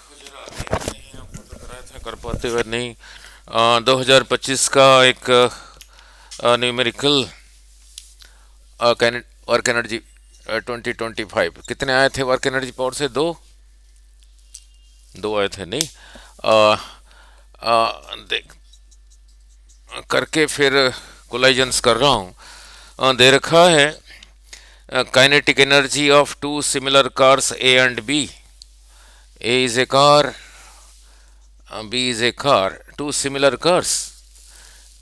आपको तो कराया था, कर पाते हुए नहीं। 2025 का एक न्यूमेरिकल वर्क एनर्जी 2025 कितने आए थे वर्क एनर्जी पावर से? दो, दो आए थे नहीं। अ, देख करके फिर कोलाइजन्स कर रहा हूँ। दे रखा है kinetic energy of two similar cars A and B. A is a car, B is a car. Two similar cars,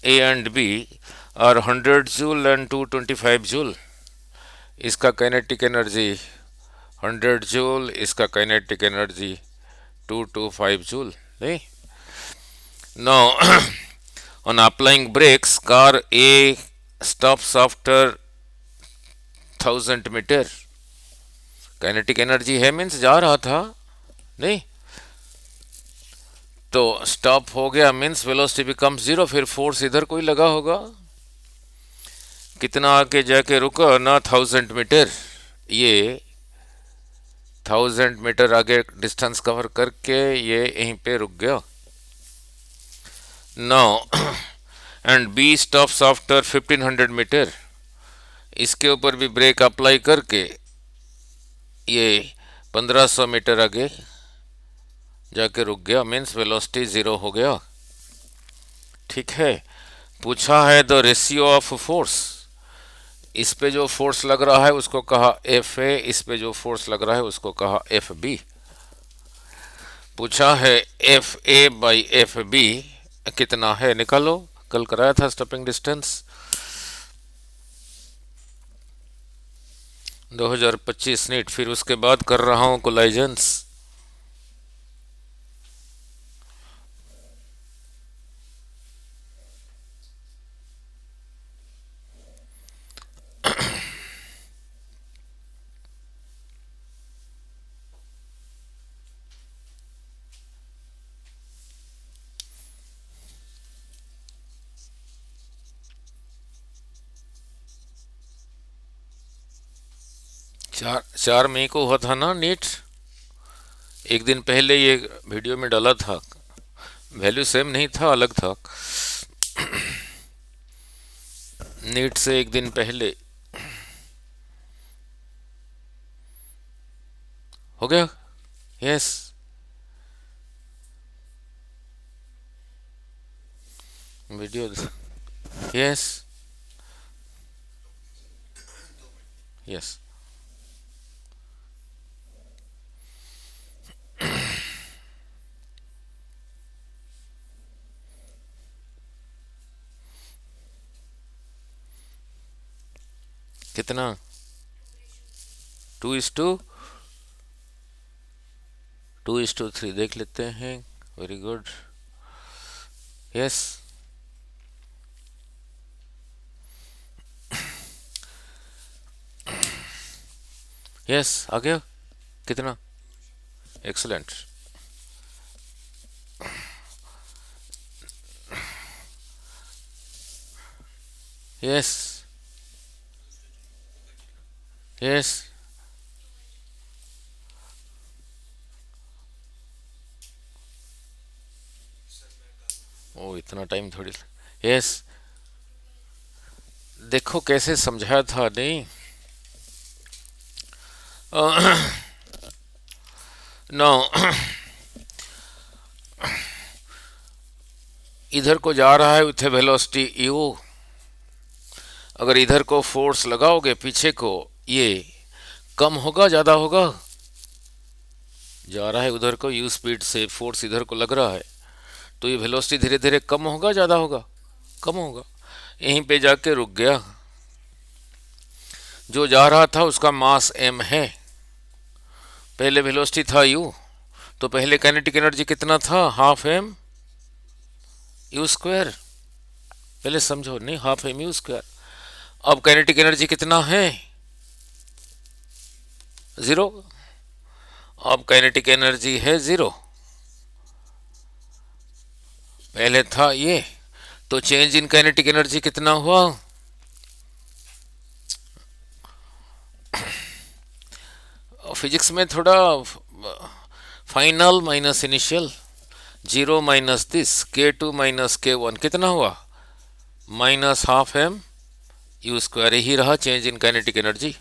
A and B, are 100 joule and 225 joule. इसका काइनेटिक एनर्जी 100 जूल, इसका काइनेटिक एनर्जी 225 जूल नहीं। No on applying brakes, car A stops after 1000 metre. Kinetic energy है means जा रहा था नहीं, तो stop हो गया मीन्स वेलोसिटी बिकम्स जीरो, फिर फोर्स इधर कोई लगा होगा। कितना आगे जाके रुका ना, 1000 मीटर। ये 1000 मीटर आगे डिस्टेंस कवर करके ये यहीं पे रुक गया। Now and B stops after 1500 metre. इसके ऊपर भी ब्रेक अप्लाई करके ये 1500 मीटर आगे जाके रुक गया, मीन्स वेलोसिटी जीरो हो गया। ठीक है, पूछा है द रेशियो ऑफ फोर्स। इस पे जो फोर्स लग रहा है उसको कहा एफ ए, इस पे जो फोर्स लग रहा है उसको कहा एफ बी। पूछा है F A by F B कितना है, निकालो। कल कराया था स्टॉपिंग डिस्टेंस 2025 नीट। फिर उसके बाद कर रहा हूं कोलाइजन्स। चार चार मई को हुआ था ना नीट। एक दिन पहले ये वीडियो में डाला था, वैल्यू सेम नहीं था, अलग था। नीट से एक दिन पहले हो गया। Yes, video. Yes yes. कितना? 2:3 2:3 देख लेते हैं। Very good. यस यस, आ गया। कितना? एक्सलेंट। Yes yes. ओ इतना टाइम थोड़ी। यस, देखो कैसे समझाया था नहीं। नो इधर को जा रहा है विथ वेलोसिटी यू। अगर इधर को फोर्स लगाओगे पीछे को, ये कम होगा ज़्यादा होगा? जा रहा है उधर को यू स्पीड से, फोर्स इधर को लग रहा है, तो ये वेलोसिटी धीरे धीरे कम होगा ज़्यादा होगा? कम होगा। यहीं पे जाके रुक गया। जो जा रहा था उसका मास m है, पहले वेलोसिटी था u, तो पहले काइनेटिक एनर्जी कितना था? Half M you square. पहले समझो नहीं, हाफ एम यू स्क्वायर। अब काइनेटिक एनर्जी कितना है? जीरो। अब काइनेटिक एनर्जी है जीरो, पहले था ये, तो चेंज इन काइनेटिक एनर्जी कितना हुआ? फिजिक्स में थोड़ा final minus initial, 0 minus this K2 minus K1 कितना हुआ, minus half M you square. यही रहा change in kinetic energy.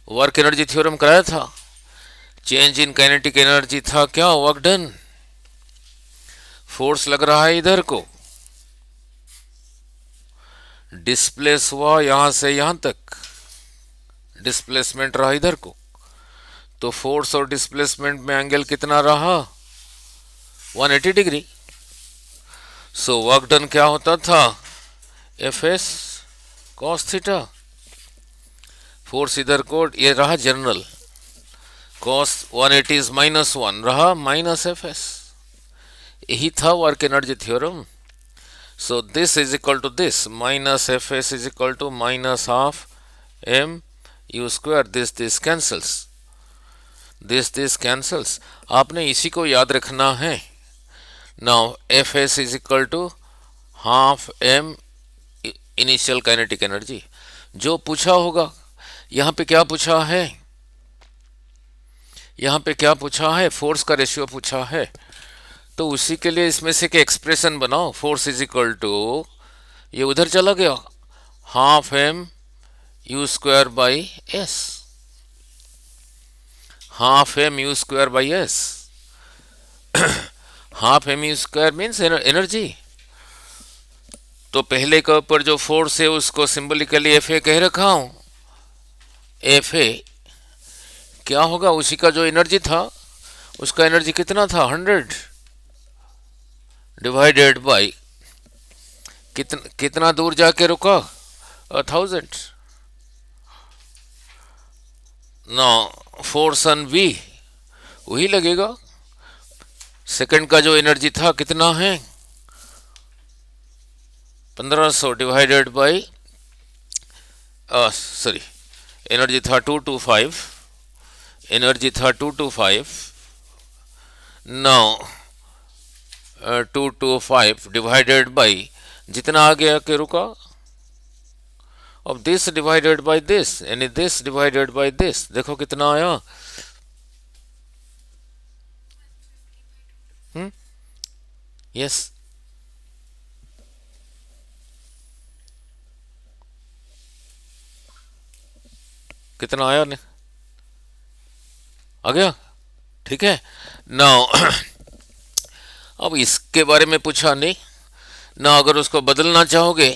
Work energy theorem कराया था, चेंज इन काइनेटिक एनर्जी था क्या, वर्क डन। फोर्स लग रहा है इधर को, डिस्प्लेस हुआ यहां से यहां तक, डिस्प्लेसमेंट रहा इधर को, तो फोर्स और डिस्प्लेसमेंट में एंगल कितना रहा, 180 डिग्री। सो वर्क डन क्या होता था, F S cos theta. Force इधर को, ये रहा जनरल, कॉस 180 इज माइनस 1 रहा माइनस एफ एस। यही था work energy theorem. So this is equal to this, minus F S is equal to minus half M you square. This cancels, this cancels. आपने इसी को याद रखना है। Now F S is equal to half m initial kinetic energy. जो पूछा होगा, यहां पे क्या पूछा है, यहां पे क्या पूछा है, फोर्स का रेशियो पूछा है, तो उसी के लिए इसमें से के एक्सप्रेशन बनाओ। फोर्स इज इक्वल टू, ये उधर चला गया, half M you square by S, half M you square by S. Half M you square means energy. तो पहले के ऊपर जो फोर्स है उसको सिंबलिकली एफ ए कह रखा हूं। एफ ए क्या होगा, उसी का जो एनर्जी था, उसका एनर्जी कितना था, 100 डिवाइडेड बाई कितना दूर जाके रुका, 1000। ना फोर्स ऑन वी वही लगेगा। सेकंड का जो एनर्जी था कितना है, 1500 डिवाइडेड बाई, सॉरी, एनर्जी था 225, एनर्जी था 225। नाउ 225 डिवाइडेड बाई जितना आगे आके रुका, अब दिस डिवाइडेड बाई दिस, यानी दिस डिवाइडेड बाई दिस, देखो कितना आया, यस, कितना आया ने, आ गया, ठीक है। नाउ अब इसके बारे में पूछा नहीं ना, अगर उसको बदलना चाहोगे,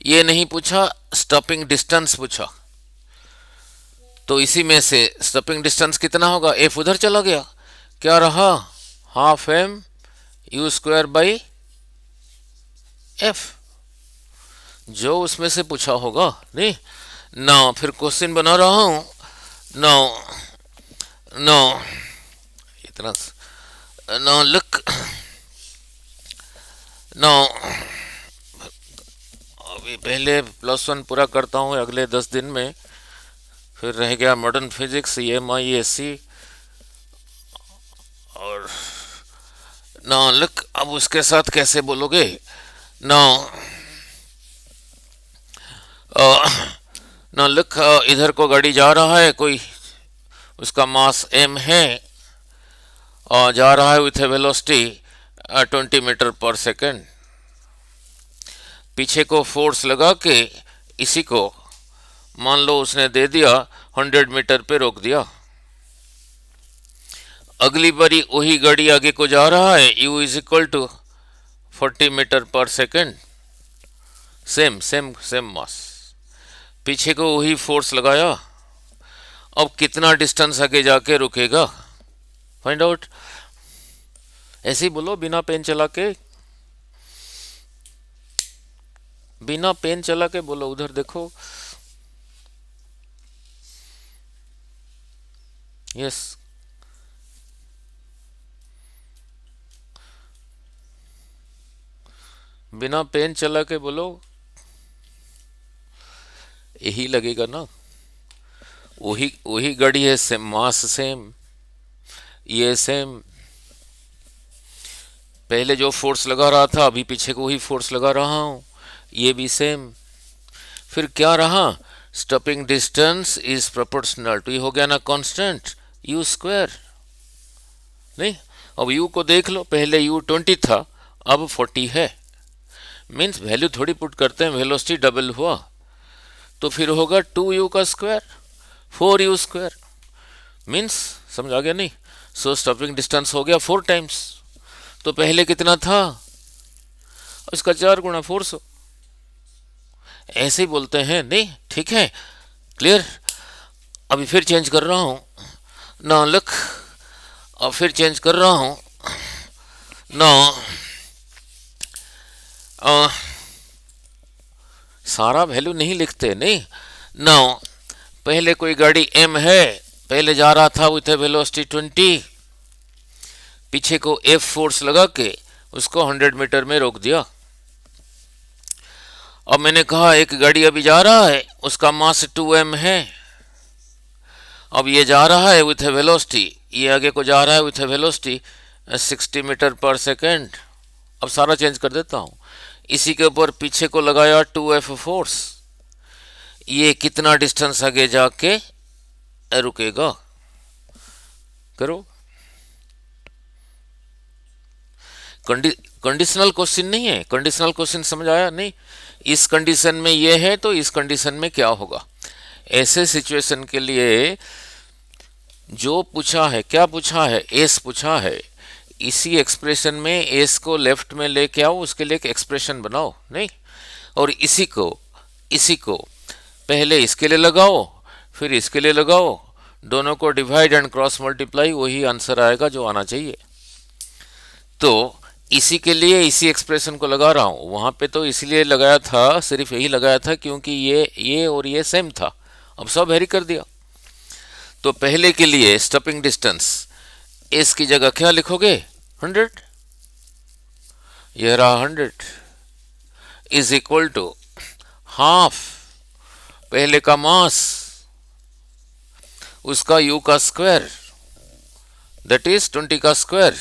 ये नहीं पूछा, स्टॉपिंग डिस्टेंस पूछा, तो इसी में से स्टॉपिंग डिस्टेंस कितना होगा, एफ उधर चला गया, क्या रहा, half M you square by F, जो उसमें से पूछा होगा। नहीं ना, फिर क्वेश्चन बना रहा हूं। नो नो इतना, नो लुक, नो अभी पहले +1 पूरा करता हूँ अगले 10 दिन में, फिर रह गया मॉडर्न फिजिक्स, EMI SC और ना लुक। अब उसके साथ कैसे बोलोगे, ना ना लुक, इधर को गाड़ी जा रहा है कोई, उसका मास m है और जा रहा है with A velocity 20 metre per second. पीछे को फोर्स लगा के इसी को मान लो उसने दे दिया 100 मीटर पे रोक दिया, अगली बारी वही गाड़ी आगे को जा रहा है, u is equal to 40 metre per second, same same same mass, पीछे को वही फोर्स लगाया, अब कितना डिस्टेंस आगे जाके रुकेगा, फाइंड आउट। ऐसे ही बोलो बिना पेन चला के, बिना पेन चला के बोलो, उधर देखो, यस, बिना पेन चला के बोलो, यही लगेगा ना, वही वही गाड़ी है, सेम मास सेम, ये सेम, पहले जो फोर्स लगा रहा था अभी पीछे को वही फोर्स लगा रहा हूं, ये भी सेम। फिर क्या रहा, stopping distance is proportional to, ये हो गया ना कांस्टेंट, यू स्क्वायर, नहीं। अब u को देख लो, पहले u 20 था, अब 40 है। मीन्स वैल्यू थोड़ी पुट करते हैं, वेलोसिटी डबल हुआ, तो फिर होगा 2u का स्क्वायर 4u स्क्वायर। मीन्स समझ आ गया नहीं। सो स्टॉपिंग डिस्टेंस हो गया 4 टाइम्स। तो पहले कितना था, इसका 4 गुना 400, ऐसे ही बोलते हैं नहीं। ठीक है, क्लियर। अभी फिर चेंज कर रहा हूं ना, लुक, अब फिर चेंज कर रहा हूं ना। सारा वैल्यू नहीं लिखते नहीं ना। पहले कोई गाड़ी m है, पहले जा रहा था विथ वेलोसिटी 20, पीछे को F फोर्स लगा के उसको 100 मीटर में रोक दिया। अब मैंने कहा एक गाड़ी अभी जा रहा है, उसका मास 2m है, अब ये जा रहा है विथ वेलोसिटी, ये आगे को जा रहा है with velocity 60 metre per second. अब सारा चेंज कर देता हूं, इसी के ऊपर पीछे को लगाया 2F फोर्स, ये कितना डिस्टेंस आगे जाके रुकेगा, करो। कंडीशनल क्वेश्चन नहीं है, कंडीशनल क्वेश्चन समझ आया नहीं। इस कंडीशन में ये है तो इस कंडीशन में क्या होगा। ऐसे सिचुएशन के लिए जो पूछा है, क्या पूछा है, एस पूछा है, इसी एक्सप्रेशन में एस को लेफ्ट में लेके आओ, उसके लिए एक एक्सप्रेशन बनाओ नहीं, और इसी को पहले इसके लिए लगाओ, फिर इसके लिए लगाओ, दोनों को डिवाइड एंड क्रॉस मल्टीप्लाई, वही आंसर आएगा जो आना चाहिए। तो इसी के लिए इसी एक्सप्रेशन को लगा रहा हूं, वहां पे तो इसलिए लगाया था, सिर्फ यही लगाया था क्योंकि ये और ये सेम था। अब सब वेरी कर दिया। तो पहले के लिए स्टॉपिंग डिस्टेंस एस की जगह क्या लिखोगे, 100, यह रहा 100 इज इक्वल टू हाफ पहले का मास, उसका u का स्क्वायर, दैट इज 20 का स्क्वायर,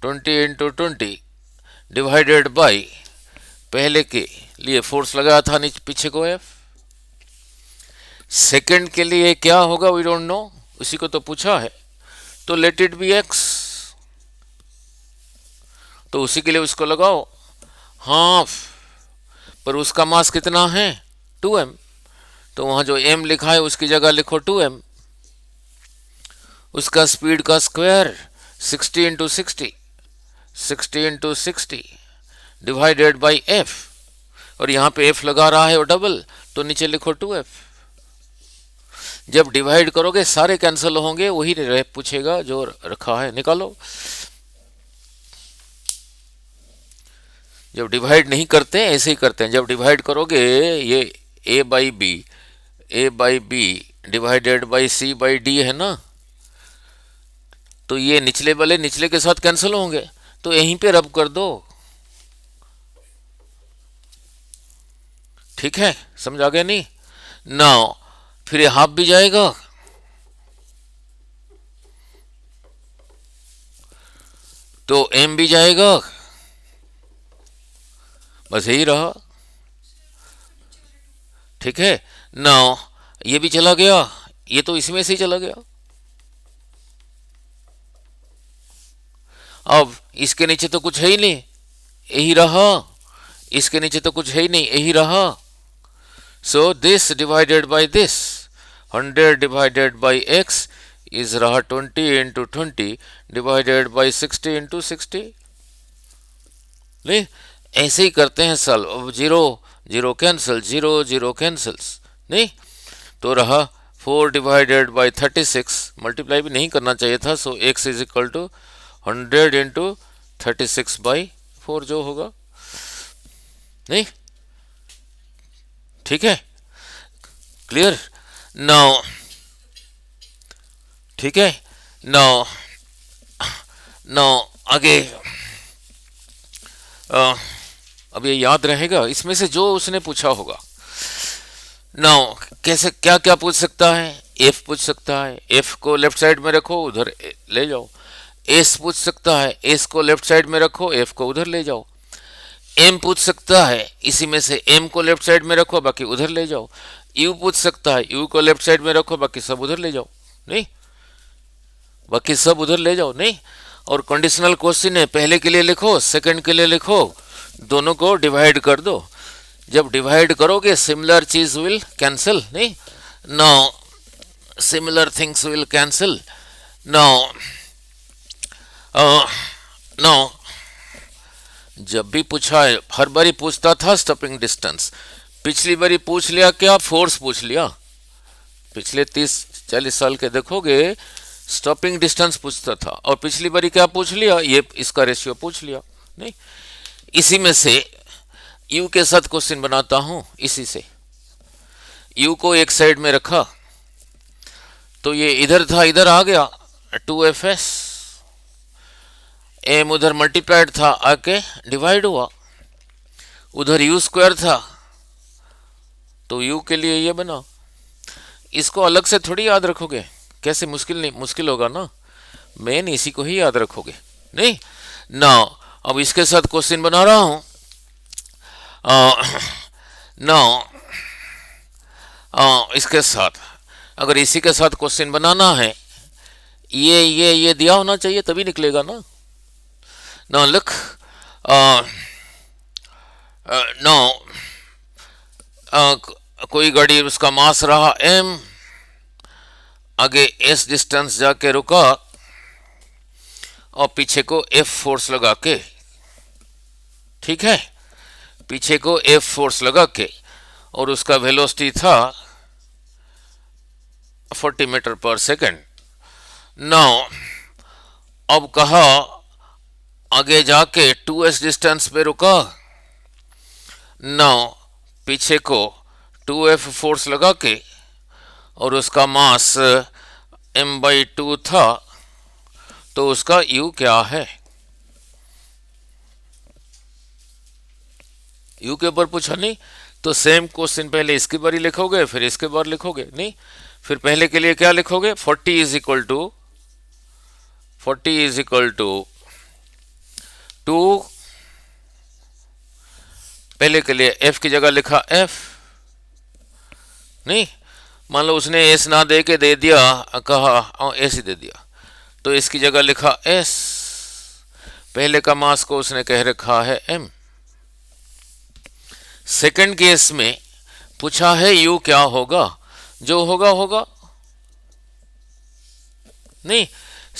20 इंटू 20 डिवाइडेड बाई पहले के लिए फोर्स लगाया था नीचे पीछे को F। सेकंड के लिए क्या होगा, वी डोंट नो, उसी को तो पूछा है, तो लेट इट बी x, तो उसी के लिए उसको लगाओ हाफ, पर उसका मास कितना है 2m, तो वहां जो m लिखा है उसकी जगह लिखो 2m। उसका स्पीड का square 60 into 60, 60 into 60 divided by f, और यहां पे f लगा रहा है वो डबल, तो नीचे लिखो 2f। जब डिवाइड करोगे सारे कैंसिल होंगे, वही पूछेगा जो रखा है, निकालो। जब डिवाइड नहीं करते ऐसे ही करते हैं, जब डिवाइड करोगे ये a by B divided by c by d है ना, तो ये निचले वाले निचले के साथ कैंसिल होंगे, तो यहीं पे रब कर दो। ठीक है, समझ आ गया नहीं। नाउ फिर ये हाफ भी जाएगा, तो m भी जाएगा, बस यही रहा। ठीक है, नाउ ये भी चला गया, ये तो इसमें से ही चला गया। अब इसके नीचे तो कुछ है ही नहीं, यही रहा, इसके नीचे तो कुछ है ही नहीं, यही रहा। So this divided by this, 100 divided by x is रहा 20 इंटू 20 डिवाइडेड बाय 60 इंटू 60। नहीं, ऐसे ही करते हैं सॉल्व। अब 0 0 कैंसिल, 0 0 कैंसिल्स, नहीं तो रहा 4 डिवाइडेड बाय 36, मल्टीप्लाई भी नहीं करना चाहिए था। So x is equal to 100 into 36 by 4 जो होगा, नहीं। ठीक है, क्लियर। नाउ ठीक है, नाउ आगे अब ये याद रहेगा इसमें से जो उसने पूछा होगा। नाउ कैसे क्या क्या पूछ सकता है, एफ पूछ सकता है, एफ को लेफ्ट साइड में रखो उधर ले जाओ। एस पूछ सकता है, एस को लेफ्ट साइड में रखो, एफ को उधर ले जाओ। एम पूछ सकता है, इसी में से एम को लेफ्ट साइड में रखो, बाकी उधर ले जाओ। यू पूछ सकता है, यू को लेफ्ट साइड में रखो, बाकी सब उधर ले जाओ। नहीं, बाकी सब उधर ले जाओ, नहीं। और कंडीशनल क्वेश्चन है, पहले के लिए लिखो, सेकंड के लिए लिखो, दोनों को डिवाइड कर दो। जब डिवाइड करोगे सिमिलर चीज विल कैंसिल, नहीं। Now similar things will cancel. Now now जब भी पूछा है, हर बारी पूछता था स्टॉपिंग डिस्टेंस, पिछली बारी पूछ लिया क्या, फोर्स पूछ लिया। पिछले 30-40 साल के देखोगे स्टॉपिंग डिस्टेंस पूछता था, और पिछली बारी क्या पूछ लिया, ये इसका रेशियो पूछ लिया, नहीं। इसी में से यू के साथ क्वेश्चन बनाता हूं, इसी से यू को एक साइड में रखा, तो ये इधर था, इधर आ गया 2fs, एम उधर मल्टीप्लाइड था, आके डिवाइड हुआ, उधर यू स्क्वायर था, तो यू के लिए ये बना। इसको अलग से थोड़ी याद रखोगे, कैसे, मुश्किल नहीं, मुश्किल होगा ना, मेन इसी को ही याद रखोगे, नहीं ना। अब इसके साथ क्वेश्चन बना रहा हूं ना, इसके साथ, अगर इसी के साथ क्वेश्चन बनाना है, ये दिया होना चाहिए तभी निकलेगा ना। ना लुक, नो, कोई गाड़ी, उसका मास रहा m, आगे s डिस्टेंस जाके रुका, और पीछे को F फोर्स लगा के, ठीक है, पीछे को F फोर्स लगा के, और उसका वेलोसिटी था 40 मीटर पर सेकेंड। नाउ अब कहा आगे जाके 2s डिस्टेंस पे रुका, नाउ पीछे को 2F फोर्स लगा के, और उसका मास m/2 था, तो उसका u क्या है, u के ऊपर पूछा, नहीं। तो सेम क्वेश्चन पहले इसके बारे लिखोगे, फिर इसके बारे लिखोगे, नहीं। फिर पहले के लिए क्या लिखोगे, 40 इज इक्वल टू 2, पहले के लिए f की जगह लिखा f, नहीं। मान लो उसने s ना दे के दे दिया, कहा s ही दे दिया, तो इसकी जगह लिखा s, पहले का मास को उसने कह रखा है m। सेकंड केस में पूछा है u क्या होगा, जो होगा होगा, नहीं।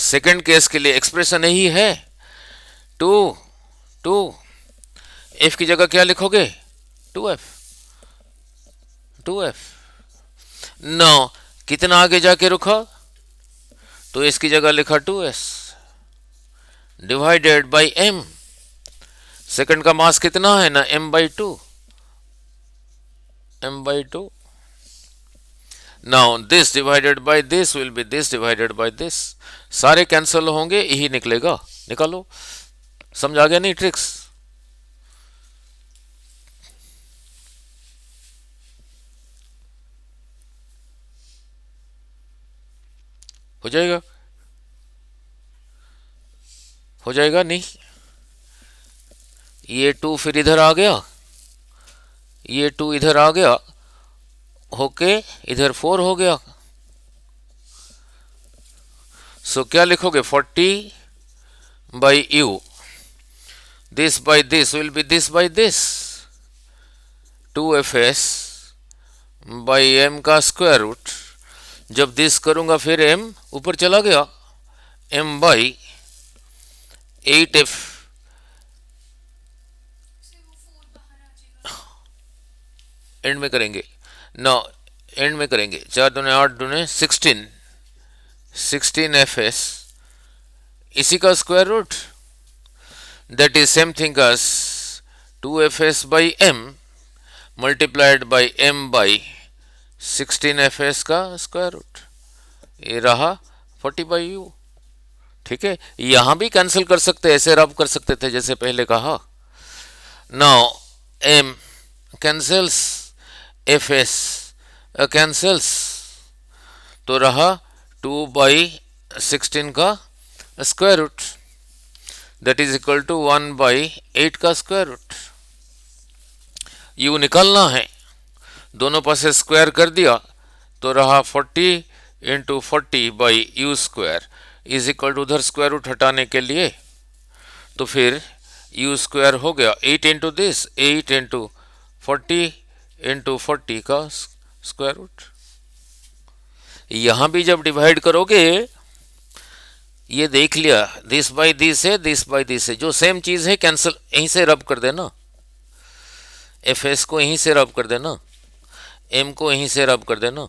सेकंड केस के लिए एक्सप्रेशन यही है, 2 f की जगह क्या लिखोगे, 2f। नो, कितना आगे जाके रुका, तो इसकी जगह लिखा 2s divided by m, second का मास कितना है ना, m/2। Now this divided by this will be this divided by this, सारे कैंसिल होंगे, यही निकलेगा, निकालो। समझ आ गया नहीं ट्रिक्स? हो जाएगा, हो जाएगा, नहीं। ये 2 फिर इधर आ गया, ये 2 इधर आ गया, होके इधर 4 हो गया, सो क्या लिखोगे, 40 by u, this by this will be this by this, 2fs by m का स्क्वायर रूट, जब दिस करूंगा फिर m ऊपर चला गया, m बाई 8f, एंड में करेंगे ना, एंड में करेंगे, 4 दूने 8 दूने 16fs, इसी का square root, that is same thing as 2fs by m multiplied by m by 16fs का स्क्वायर रूट, ये रहा 40 बाई u, ठीक है। यहां भी कैंसिल कर सकते, ऐसे रब कर सकते थे जैसे पहले कहा। Now m cancels, fs cancels, तो रहा 2 बाई 16 का square root, that is equal to 1 by 8 का स्क्वायर रूट। u निकालना है, दोनों पासे स्क्वायर कर दिया, तो रहा 40 into 40 by u square, is equal to उधर स्क्वायर रूट हटाने के लिए, तो फिर यू स्क्वायर हो गया 8 इंटू दिस, 8 इंटू 40 इंटू 40 का स्क्वायर रूट। यहां भी जब डिवाइड करोगे, ये देख लिया, दिस बाई दिस है, दिस बाई दिस है, जो सेम चीज है कैंसिल, यहीं से रब कर देना, एफ एस को यहीं से रब कर देना, एम को यहीं से रब कर देना,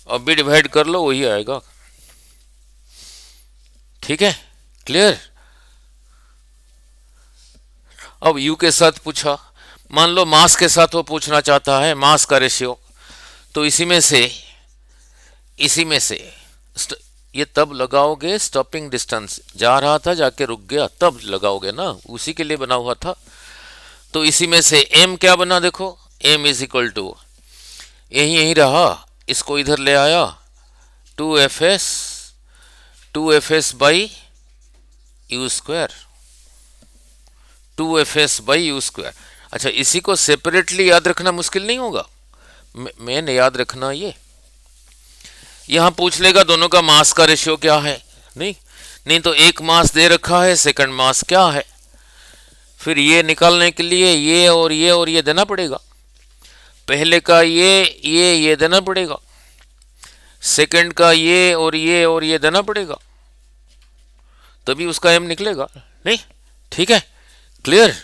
अब भी डिवाइड कर लो वही आएगा। ठीक है, क्लियर। अब यू के साथ पूछा, मान लो मास के साथ वो पूछना चाहता है मास का रेशियो, तो इसी में से ये तब लगाओगे, स्टॉपिंग डिस्टेंस जा रहा था जाके रुक गया तब लगाओगे ना, उसी के लिए बना हुआ था। तो इसी में से m क्या बना, देखो m इज इक्वल टू यही रहा, इसको इधर ले आया 2fs by u square, 2fs by u square. अच्छा, इसी को सेपरेटली याद रखना मुश्किल नहीं होगा, मेन याद रखना ये। यहां पूछ लेगा दोनों का मास का रेशियो क्या है, नहीं तो एक मास दे रखा है, सेकंड मास क्या है, फिर ये निकालने के लिए ये और ये देना पड़ेगा, पहले का ये देना पड़ेगा, सेकंड का ये और ये देना पड़ेगा, तभी उसका एम निकलेगा, नहीं। ठीक है, क्लियर।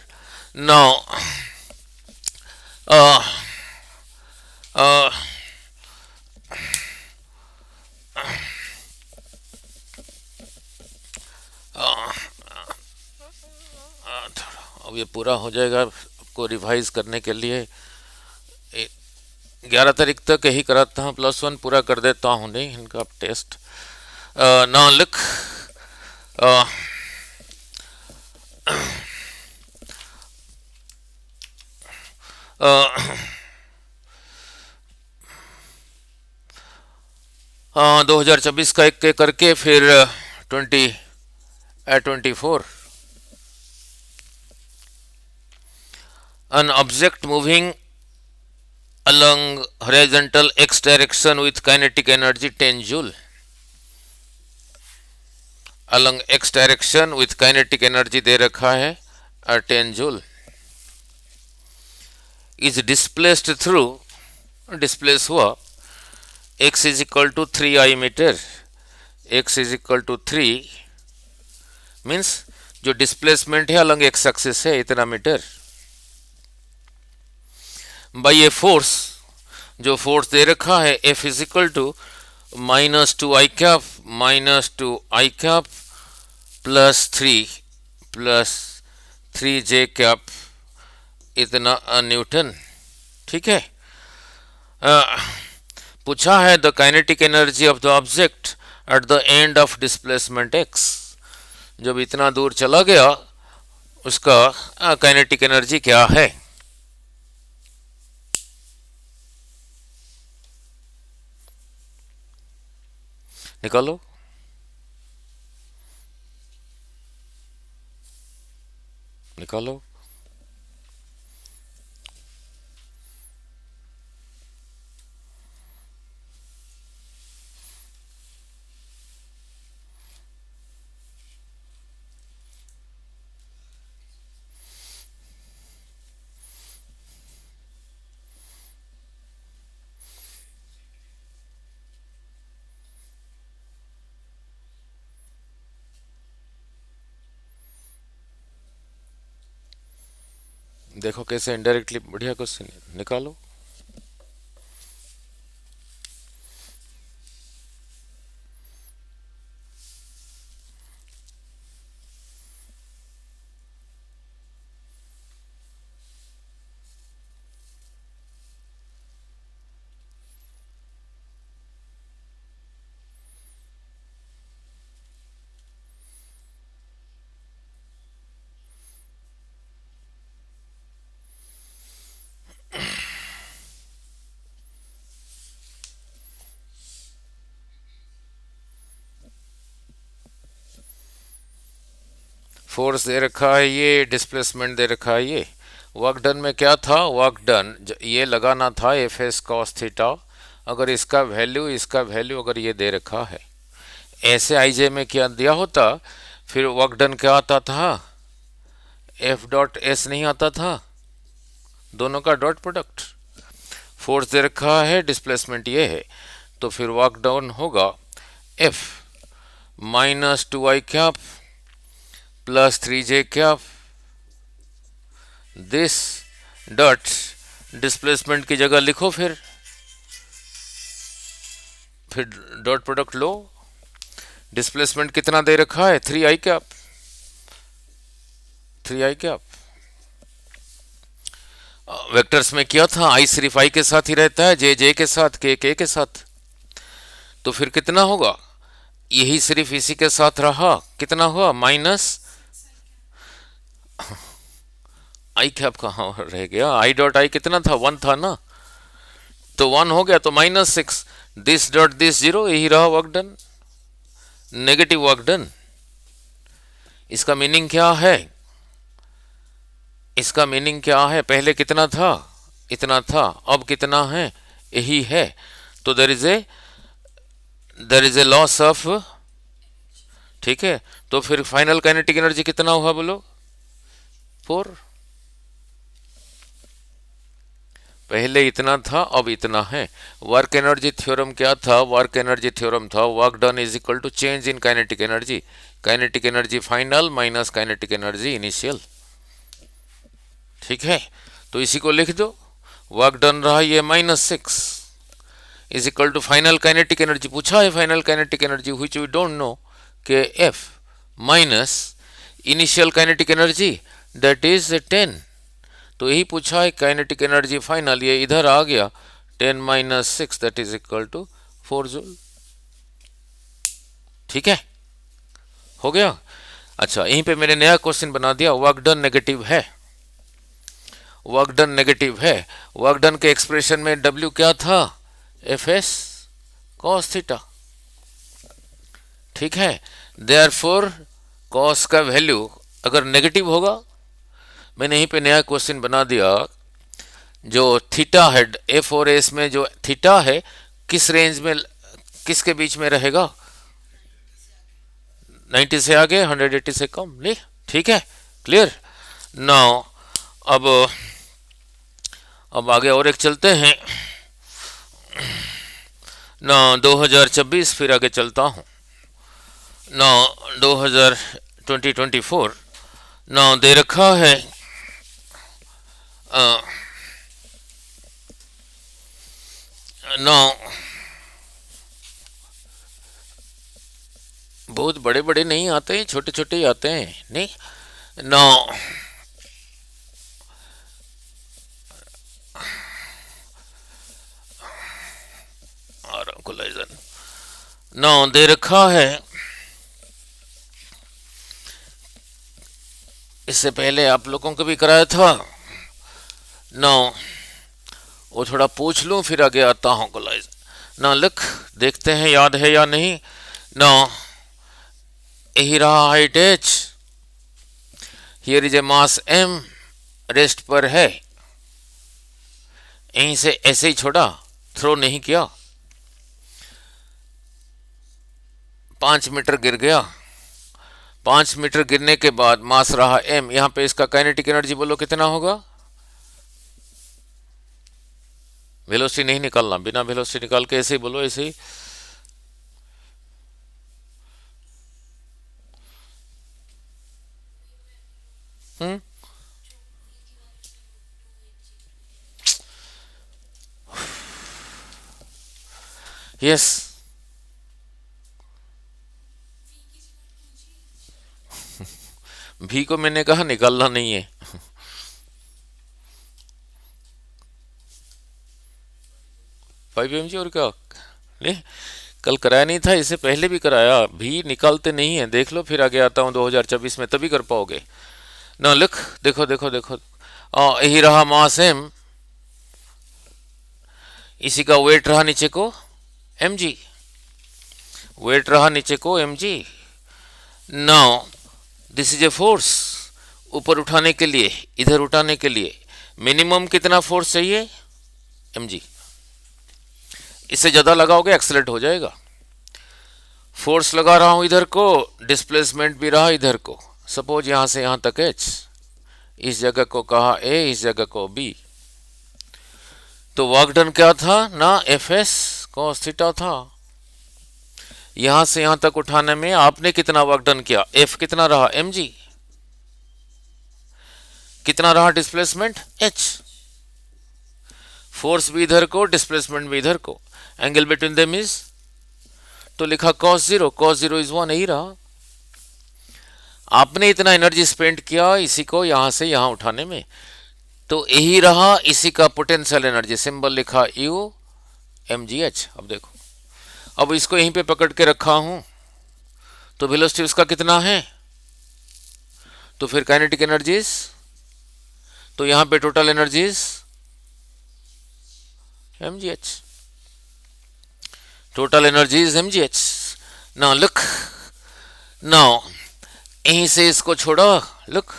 नाउ ये पूरा हो जाएगा, आपको रिवाइज करने के लिए 11 तारीख तक यही कराता हूँ, +1 पूरा कर देता हूँ, नहीं इनका टेस्ट। ना लिख 2024 का एक करके फिर 24 an object moving along horizontal x direction with kinetic energy 10 joule, along x direction with kinetic energy दे रखा है 10 joule, is displaced through, displace हुआ x is equal to 3 metre, x is equal to 3 means जो displacement है अलग X axis है इतना metre, by a force, जो force दे रखा है F is equal to -2 I cap +3 J cap इतना न्यूटन। ठीक है, पूछा है the kinetic energy of the object at the end of displacement x, जब इतना दूर चला गया उसका काइनेटिक एनर्जी क्या है। निकालो, निकालो। देखो कैसे इनडायरेक्टली बढ़िया क्वेश्चन निकालो। फोर्स दे रखा है, ये डिस्प्लेसमेंट दे रखा है, ये वर्क डन में क्या था, वर्क डन ये लगाना था एफ एस कॉस थीटा, अगर इसका वैल्यू अगर ये दे रखा है ऐसे आईजे में क्या दिया होता, फिर वर्क डन क्या आता था, एफ डॉट एस नहीं आता था, दोनों का डॉट प्रोडक्ट। फोर्स दे रखा है, डिस्प्लेसमेंट ये है, तो फिर वर्क डाउन होगा F minus 2i cap plus 3j cap, this dot displacement की जगह लिखो, फिर डॉट प्रोडक्ट लो। डिस्प्लेसमेंट कितना दे रखा है, 3i cap, 3i cap. Vectors में क्या था, आई सिर्फ आई के साथ ही रहता है, जे जे के साथ, के के साथ, तो फिर कितना होगा, यही सिर्फ इसी के साथ रहा, कितना हुआ माइनस आई कैप, कहाँ रह गया, आई डॉट आई कितना था, 1 था ना, तो 1 हो गया, तो -6, दिस डॉट दिस 0, यही रहा work done, negative work done. इसका मीनिंग क्या है, इसका मीनिंग क्या है, पहले कितना था, इतना था, अब कितना है, यही है, तो there is a loss of, ठीक है, तो फिर फाइनल काइनेटिक एनर्जी कितना हुआ बोलो, 4। पहले इतना था, अब इतना है। वर्क एनर्जी थ्योरम क्या था, वर्क एनर्जी थ्योरम था work done is equal to change in kinetic energy, kinetic energy final minus kinetic energy initial, ठीक है, तो इसी को लिख दो, वर्क डन रहा ये -6 is equal to final kinetic energy, पूछा है final kinetic energy which we don't know, K f minus initial kinetic energy that is 10, तो यही पूछा है काइनेटिक एनर्जी फाइनल, ये इधर आ गया 10 - 6 that is equal to 4 joule, ठीक है, हो गया। अच्छा, यहीं पे मैंने नया क्वेश्चन बना दिया, वर्क डन नेगेटिव है, वर्क डन नेगेटिव है, वर्क डन के एक्सप्रेशन में W क्या था, एफ एस कॉस थीटा, ठीक है, देयरफॉर कॉस का वैल्यू अगर नेगेटिव होगा, मैंने यहीं पे नया क्वेश्चन बना दिया, जो थीटा है एफ और एस में, जो थीटा है किस रेंज में, किसके बीच में रहेगा, 90 से आगे, 180 से कम, नहीं, ठीक है, क्लियर। नाउ अब आगे और एक चलते हैं ना, 2026, फिर आगे चलता हूँ ना, 2024 ना दे रखा है, ना बहुत बड़े बड़े नहीं आते हैं, छोटे छोटे ही आते हैं, नहीं ना, ना दे रखा है, इससे पहले आप लोगों को भी कराया था ना, वो थोड़ा पूछ लूं फिर आगे आता हूं कोलाइज ना, लिख देखते हैं याद है या नहीं ना, यही रहा height h, here is a mass m, rest पर है, यहीं से ऐसे ही छोड़ा, थ्रो नहीं किया, 5 मीटर गिर गया, 5 मीटर गिरने के बाद मास रहा m, यहां पे इसका काइनेटिक एनर्जी बोलो कितना होगा, वेलोसिटी नहीं निकालना, बिना वेलोसिटी निकाल के ऐसे ही बोलो, ऐसे ही, यस, भी को मैंने कहा निकालना नहीं है, 5 mg और क्या, नहीं कल कराया नहीं था, इससे पहले भी कराया, भी निकालते नहीं है, देख लो, फिर आगे आता हूँ 2024 में, तभी कर पाओगे ना, लिख देखो देखो देखो, यही रहा मास m, इसी का वेट रहा नीचे को mg, वेट रहा नीचे को mg, now this is a force, ऊपर उठाने के लिए, इधर उठाने के लिए मिनिमम कितना फोर्स चाहिए, mg, इससे ज्यादा लगाओगे एक्सेलरेट हो जाएगा, फोर्स लगा रहा हूं इधर को, डिस्प्लेसमेंट भी रहा इधर को। सपोज यहां से यहां तक एच, इस जगह को कहा ए, इस जगह को बी। तो वर्क डन क्या था ना, एफ एस कॉस थीटा था। यहां से यहां तक उठाने में आपने कितना वर्क डन किया, एफ कितना रहा एम जी, कितना रहा डिस्प्लेसमेंट एच, फोर्स भी इधर को, डिस्प्लेसमेंट भी इधर को, एंगल बिटवीन देम इज, तो लिखा cos जीरो इज 1, यही रहा। आपने इतना एनर्जी स्पेंड किया इसी को यहां से यहां उठाने में, तो यही रहा इसी का पोटेंशियल एनर्जी, सिंबल लिखा यू एम जी एच। अब देखो, अब इसको यहीं पे पकड़ के रखा हूं, तो वेलोसिटी उसका कितना है, तो फिर काइनेटिक एनर्जीज, तो यहां पे total energies M G H, total energies M G H. Now look, now यहीं से इसको छोड़ा, लुक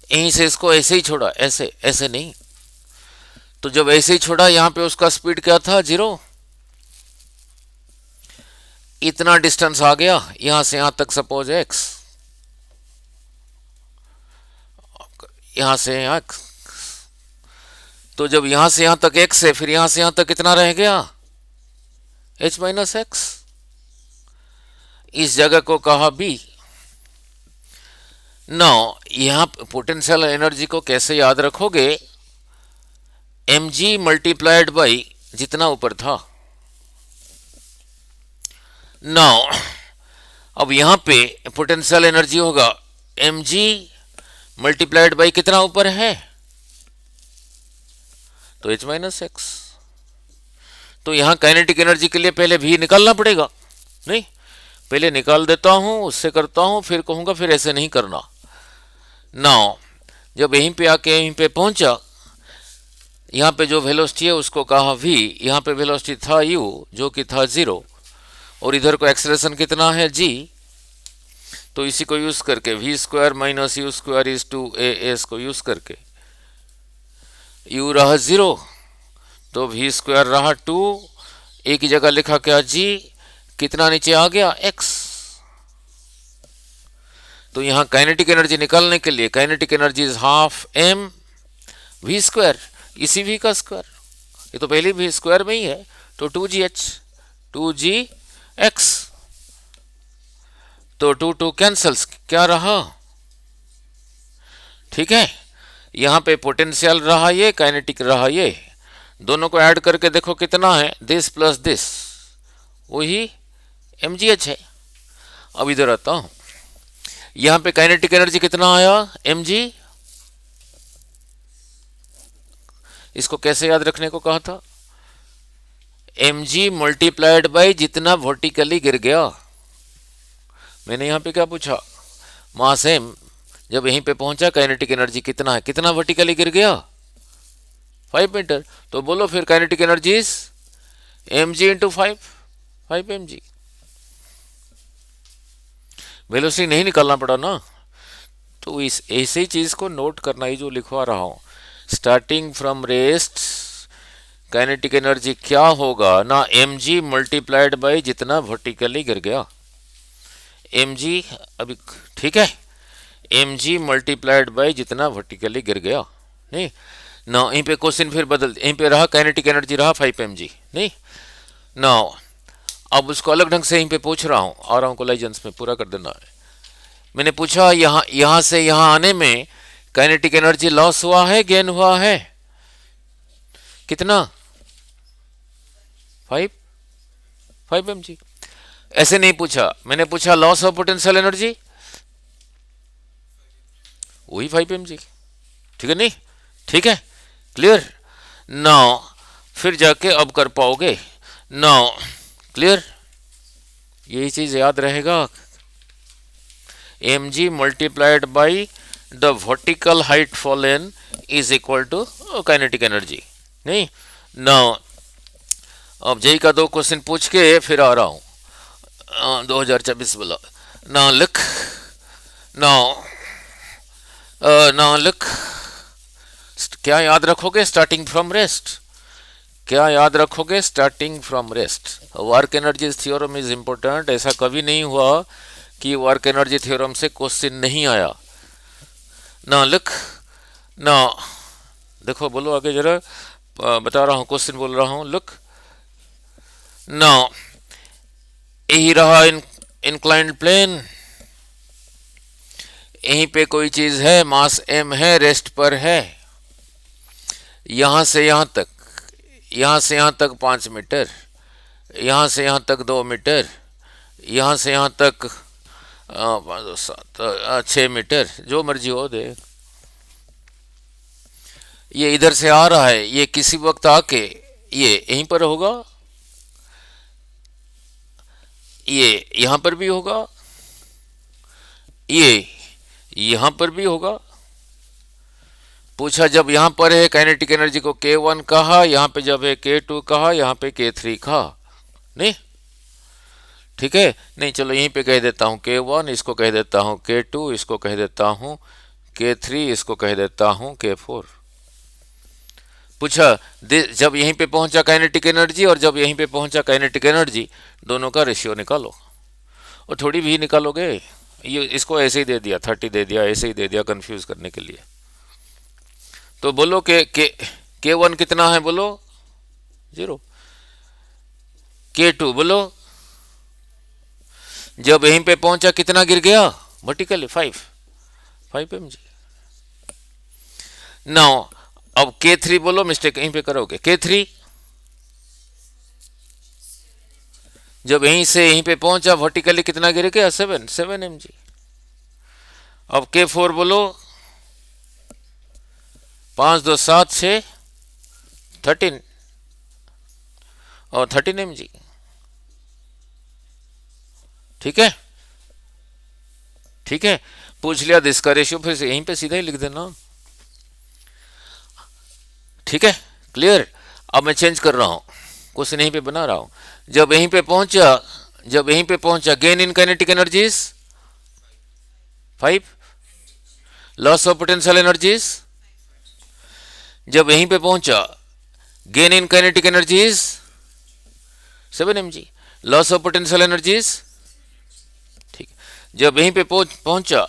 यहीं से इसको ऐसे ही छोड़ा, ऐसे ऐसे नहीं, तो जब ऐसे ही छोड़ा यहां पे उसका स्पीड क्या था, 0। इतना डिस्टेंस आ गया यहां से यहां तक, सपोज x, यहां से यहां, तो जब यहां से यहां तक x है, फिर यहां से यहां तक कितना रह गया, h माइनस एक्स। इस जगह को कहा b। नाउ यहां पोटेंशियल एनर्जी को कैसे याद रखोगे, mg मल्टीप्लाइड बाई जितना ऊपर था। नाउ अब यहां पे पोटेंशियल एनर्जी होगा mg मल्टीप्लाइड बाई कितना ऊपर है, तो h माइनस एक्स। तो यहां काइनेटिक एनर्जी के लिए पहले भी निकालना पड़ेगा, नहीं पहले निकाल देता हूं, उससे करता हूं, फिर कहूंगा फिर ऐसे नहीं करना। नाउ जब यहीं पे आके यहीं पे पहुंचा, यहां पे जो वेलोसिटी है उसको कहा v, यहां पे वेलोसिटी था u जो कि था 0, और इधर को एक्सेलरेशन कितना है g, तो इसी को यूज करके v square minus u square is two A S को यूज करके u रहा 0, तो v स्क्वायर रहा 2, एक ही जगह लिखा क्या g, कितना नीचे आ गया x। तो यहां काइनेटिक एनर्जी निकालने के लिए kinetic energy is half m v square, इसी v का स्क्वायर, ये तो पहले भी स्क्वायर में ही है, तो 2gh 2gx, तो 2 2 कैंसल्स, क्या रहा, ठीक है। यहां पे पोटेंशियल रहा ये, काइनेटिक रहा ये, दोनों को ऐड करके देखो कितना है, दिस प्लस दिस, वही mgh है। अब इधर आता हूं, यहां पे काइनेटिक एनर्जी कितना आया, mg, इसको कैसे याद रखने को कहा था, mg मल्टीप्लाइड बाई जितना वर्टिकली गिर गया। मैंने यहां पे क्या पूछा, मास m, जब यहीं पे पहुंचा काइनेटिक एनर्जी कितना है, कितना वर्टिकली गिर गया, 5 मीटर, तो बोलो फिर kinetic energy is mg into 5 mg। Velocity नहीं निकालना पड़ा ना, तो इस ऐसी चीज को नोट करना ही जो लिखवा रहा हूं, starting from rest kinetic energy क्या होगा ना, mg मल्टीप्लाइड बाई जितना वर्टिकली गिर गया, mg, अभी ठीक है, mg मल्टीप्लाइड बाई जितना वर्टिकली गिर गया, नहीं ना, यहीं पे क्वेश्चन फिर बदल, यहीं पे रहा काइनेटिक एनर्जी रहा 5 mg, नहीं ना, अब उसको अलग ढंग से यहीं पे पूछ रहा हूं, आ रहा हूं कोलाइजेंस में, पूरा कर देना है। मैंने पूछा यहां से यहां आने में काइनेटिक एनर्जी लॉस हुआ है, गेन हुआ है, कितना, 5 mg। ऐसे नहीं पूछा, मैंने पूछा लॉस ऑफ पोटेंशियल एनर्जी, वही 5 mg, ठीक है, नहीं ठीक है, क्लियर। नाउ फिर जाके अब कर पाओगे, नाउ क्लियर, यही चीज याद रहेगा, mg multiplied by the vertical height fallen is equal to kinetic energy, नहीं। नाउ अब जेई का 2 क्वेश्चन पूछ के फिर आ रहा हूं, 2024 वाला। नाउ लुक, नाउ लुक, क्या याद रखोगे, स्टार्टिंग फ्रॉम रेस्ट क्या याद रखोगे? Starting from rest. Work energy theorem is important. ऐसा कभी नहीं हुआ कि वर्क एनर्जी थ्योरम से क्वेश्चन नहीं आया ना। लुक ना, देखो बोलो आगे जरा, बता रहा हूँ, क्वेश्चन बोल रहा हूँ। लुक ना, यही रहा इंक्लाइंड प्लेन, यहीं पे कोई चीज है, मास m है, रेस्ट पर है, यहां से यहां तक, यहां से यहां तक 5 मीटर, यहां से यहां तक 2 मीटर, यहां से यहां तक 6 मीटर, जो मर्जी हो दे। ये इधर से आ रहा है, ये किसी वक्त आके ये यहीं पर होगा, ये यहां पर भी होगा, ये यहां पर भी होगा। पूछा जब यहां पर है काइनेटिक एनर्जी को K1 कहा, यहां पे जब है K2 कहा, यहां पे K3 कहा। नहीं ठीक है, नहीं चलो यहीं पे कह देता हूं K1, इसको कह देता हूं K2, इसको कह देता हूं K3, इसको कह देता हूं K4। पूछा जब यहीं पे पहुंचा काइनेटिक एनर्जी और जब यहीं पे पहुंचा काइनेटिक एनर्जी, दोनों का रेशियो निकालो। और थोड़ी भी निकालोगे, ये इसको ऐसे ही दे दिया, 30 दे दिया, ऐसे ही दे दिया कंफ्यूज करने के लिए। तो बोलो K1 कितना है, बोलो 0। K2 बोलो, जब यहीं पे पहुंचा कितना गिर गया वर्टिकली, 5 mg। नाउ अब K3 बोलो, मिस्टेक यहीं पे करोगे। K3 जब यहीं से यहीं पे पहुंचा वर्टिकली कितना गिर गया, 7 mg। अब K4 बोलो, 5 2 7 6 13 और 13 mg। ठीक है, ठीक है, पूछ लिया इसका रेशियो, फिर से यहीं पे सीधा ही लिख देना। ठीक है, क्लियर। अब मैं चेंज कर रहा हूं, क्वेश्चन यहीं पे बना रहा हूं। जब यहीं पे पहुंचा, जब यहीं पे पहुंचा, gain in kinetic energies 5, loss of potential energies. जब यहीं पे पहुंचा, gain in kinetic energies 7 mg, loss of potential energies. ठीक, जब यहीं पे पहुंचा,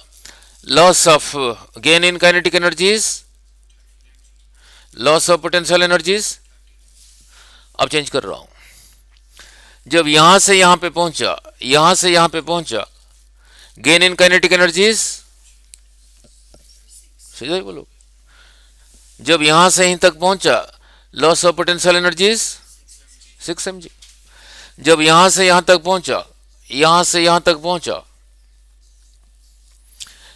loss of gain in kinetic energies, loss of potential energies. अब चेंज कर रहा हूं, जब यहां से यहां पे पहुंचा, यहां से यहां पे पहुंचा, गेन इन काइनेटिक एनर्जीज, सीधा ही बोलो। जब यहां से यहीं तक पहुंचा, loss of potential energies 6 mg। जब यहां से यहां तक पहुंचा, यहां से यहां तक पहुंचा,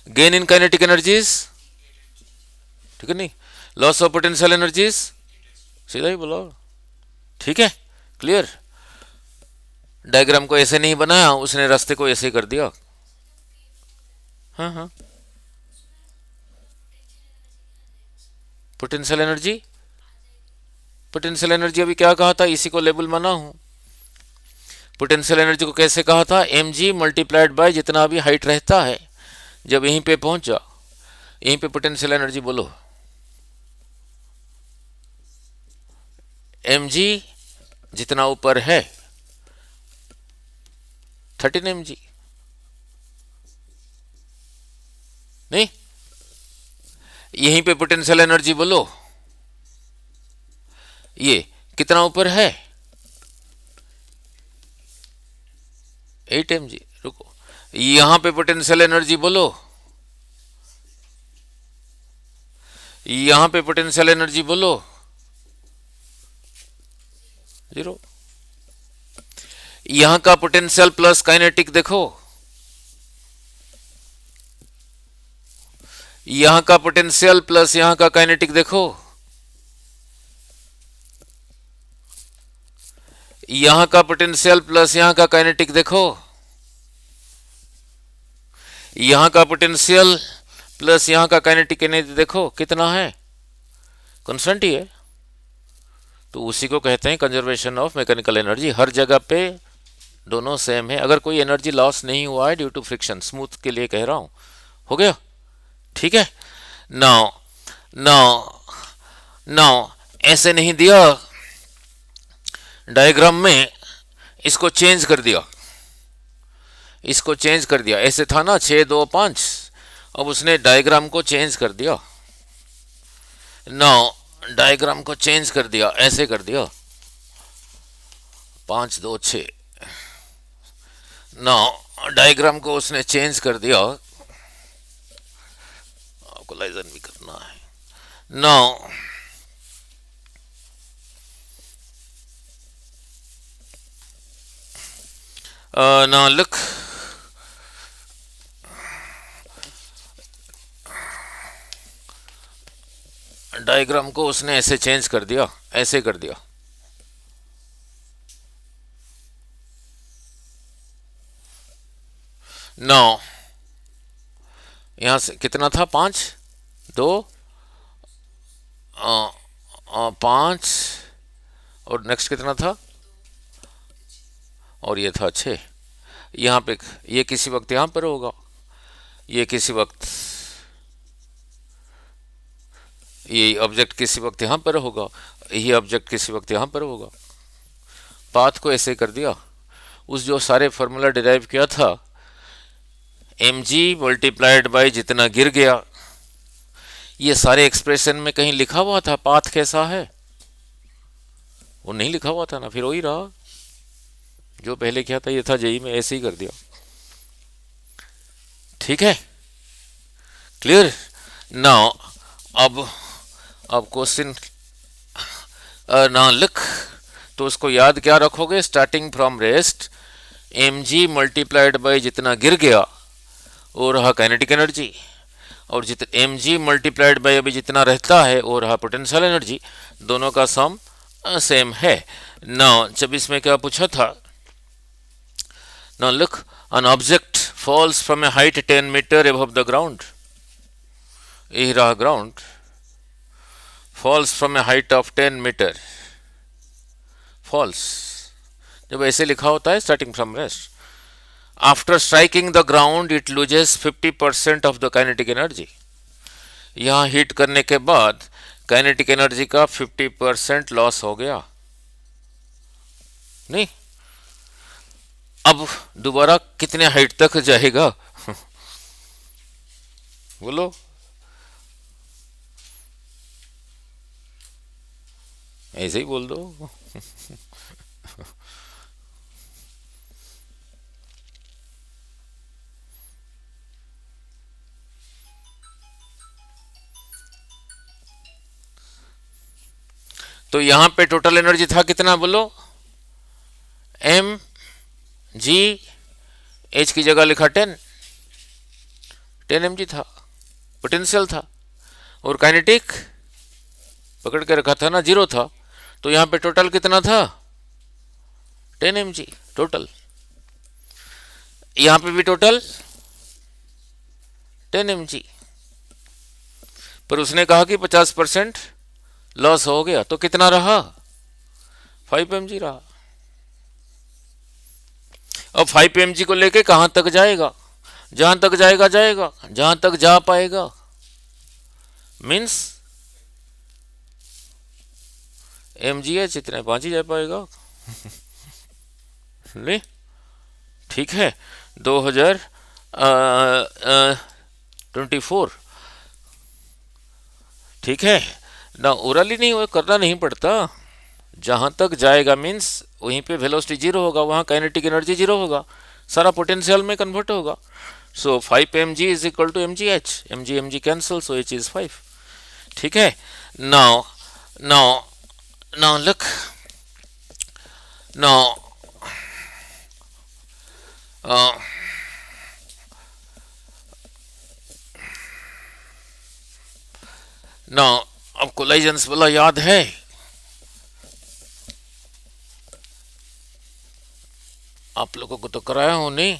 गेन इन काइनेटिक एनर्जीज, ठीक है नहीं, लॉस ऑफ पोटेंशियल एनर्जीज, सीधा ही बोलो। ठीक है, क्लियर। डायग्राम को ऐसे नहीं बनाया उसने, रास्ते को ऐसे ही कर दिया। हाँ हाँ, पोटेंशियल एनर्जी, पोटेंशियल एनर्जी अभी क्या कहा था, इसी को लेबल माना हूं। पोटेंशियल एनर्जी को कैसे कहा था, mg मल्टीप्लाइड बाय जितना भी हाइट रहता है। जब यहीं पे पहुंचा, यहीं पे पोटेंशियल एनर्जी बोलो mg जितना ऊपर है 13 mg। नहीं, यहीं पे पोटेंशियल एनर्जी बोलो, ये कितना ऊपर है 8 mg। रुको, यहां पे पोटेंशियल एनर्जी बोलो, यहां पे पोटेंशियल एनर्जी बोलो 0। यहां का पोटेंशियल प्लस काइनेटिक देखो, यहां का पोटेंशियल प्लस यहां का काइनेटिक देखो, यहां का पोटेंशियल प्लस यहां का काइनेटिक देखो, यहां का पोटेंशियल प्लस यहां का काइनेटिक एनर्जी देखो कितना है, कांस्टेंट ही है। तो उसी को कहते हैं कंजर्वेशन ऑफ मैकेनिकल एनर्जी। हर जगह पे दोनों सेम है। अगर कोई एनर्जी लॉस नहीं हुआ है ड्यू टू फ्रिक्शन, स्मूथ के लिए कह रहा हूं, हो गया। ठीक है, नाउ नाउ नाउ ऐसे नहीं दिया डायग्राम में इसको चेंज कर दिया, इसको चेंज कर दिया, ऐसे था ना 6 2 5, अब उसने डायग्राम को चेंज कर दिया। नाउ डायग्राम को चेंज कर दिया, ऐसे कर दिया 5 2 6। नाउ डायग्राम को उसने चेंज कर दिया, कोलाइजन भी करना है। नाउ नाउ लुक, डायग्राम को उसने ऐसे चेंज कर दिया, ऐसे कर दिया। नाउ यहां से कितना था, 5 और नेक्स्ट कितना था, और ये था 6। यहाँ पे ये किसी वक्त यहाँ पर होगा, ये किसी वक्त, ये ऑब्जेक्ट किसी वक्त यहाँ पर होगा, ये ऑब्जेक्ट किसी वक्त यहाँ पर होगा। पाथ को ऐसे कर दिया, उस जो सारे फॉर्मूला डिराइव किया था, mg मल्टीप्लाइड बाय जितना गिर गया, ये सारे एक्सप्रेशन में कहीं लिखा हुआ था पाथ कैसा है? वो नहीं लिखा हुआ था ना, फिर वही रहा जो पहले किया था, ये था जेई में, ऐसे ही कर दिया। ठीक है, क्लियर। नाउ अब क्वेश्चन ना लिख, तो उसको याद क्या रखोगे, starting from rest mg multiplied by जितना गिर गया वो रहा काइनेटिक एनर्जी, और जितना mg मल्टीप्लाइड बाय अभी जितना रहता है वो रहा पोटेंशियल एनर्जी, दोनों का सम सेम है। नाउ जब इसमें क्या पूछा था, now look, an object falls from a height 10 meter above the ground, यही रहा ground, falls from a height of 10 meter, falls जब ऐसे लिखा होता है starting from rest, after striking the ground it loses 50% of the kinetic energy, यहां hit करने के बाद काइनेटिक एनर्जी का 50% लॉस हो गया। नहीं, अब दोबारा कितने हाइट तक जाएगा बोलो, ऐसे ही बोल दो तो यहां पे टोटल एनर्जी था कितना, बोलो, एम जी, एच की जगह लिखा 10 mg था, पोटेंशियल था, और काइनेटिक पकड़ के रखा था ना, 0 था, तो यहां पे टोटल कितना था, 10 mg टोटल, यहां पे भी टोटल 10 mg, पर उसने कहा कि 50% लॉस हो गया, तो कितना रहा, 5 mg रहा। अब 5 mg को लेके कहां तक जाएगा, जहां तक जाएगा जाएगा, जहां तक जा पाएगा, मीन्स mgh इतने 5 ही जा पाएगा ले, ठीक है। 2024, ठीक है ना, ओरली नहीं, वो करना नहीं पड़ता, जहां तक जाएगा मीन्स वहीं पे वेलोसिटी 0 होगा, वहां काइनेटिक एनर्जी 0 होगा, सारा पोटेंशियल में कन्वर्ट होगा। So 5 mg is equal to mgh, mg cancel, so h is 5। ठीक है, now now now look, now now अब कोलाइजन्स वाला याद है, आप लोगों को तो कराया हूं नहीं,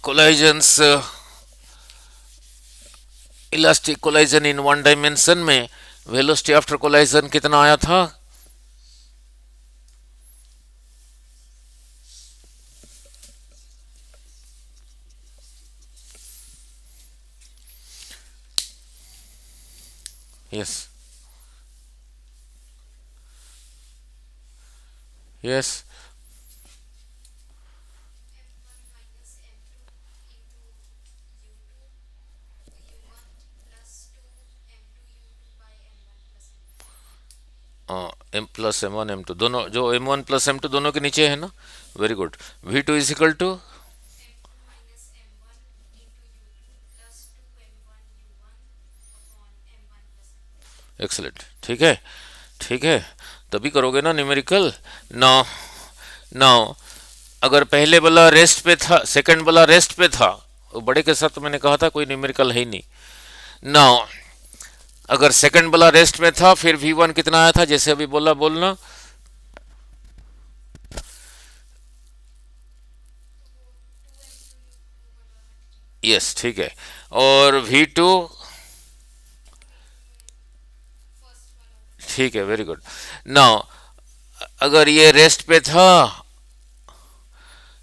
collisions, elastic collision in one dimension में वेलोसिटी आफ्टर कोलाइजन कितना आया था, yes yes. M plus M one M two दोनों, जो M one plus M two दोनों के नीचे है ना। Very good. V two is equal to. Excellent, ठीक है, ठीक है। तभी करोगे ना न्यूमेरिकल। नाउ, नाउ अगर पहले वाला रेस्ट पे था, सेकंड वाला रेस्ट पे था, वो बड़े के साथ तो मैंने कहा था कोई न्यूमेरिकल है ही नहीं। नाउ अगर सेकंड वाला रेस्ट में था, फिर वी वन कितना आया था, जैसे अभी बोला, बोलना। यस, ठीक है। और वी टू, ठीक है, वेरी गुड। नाउ अगर ये रेस्ट पे था,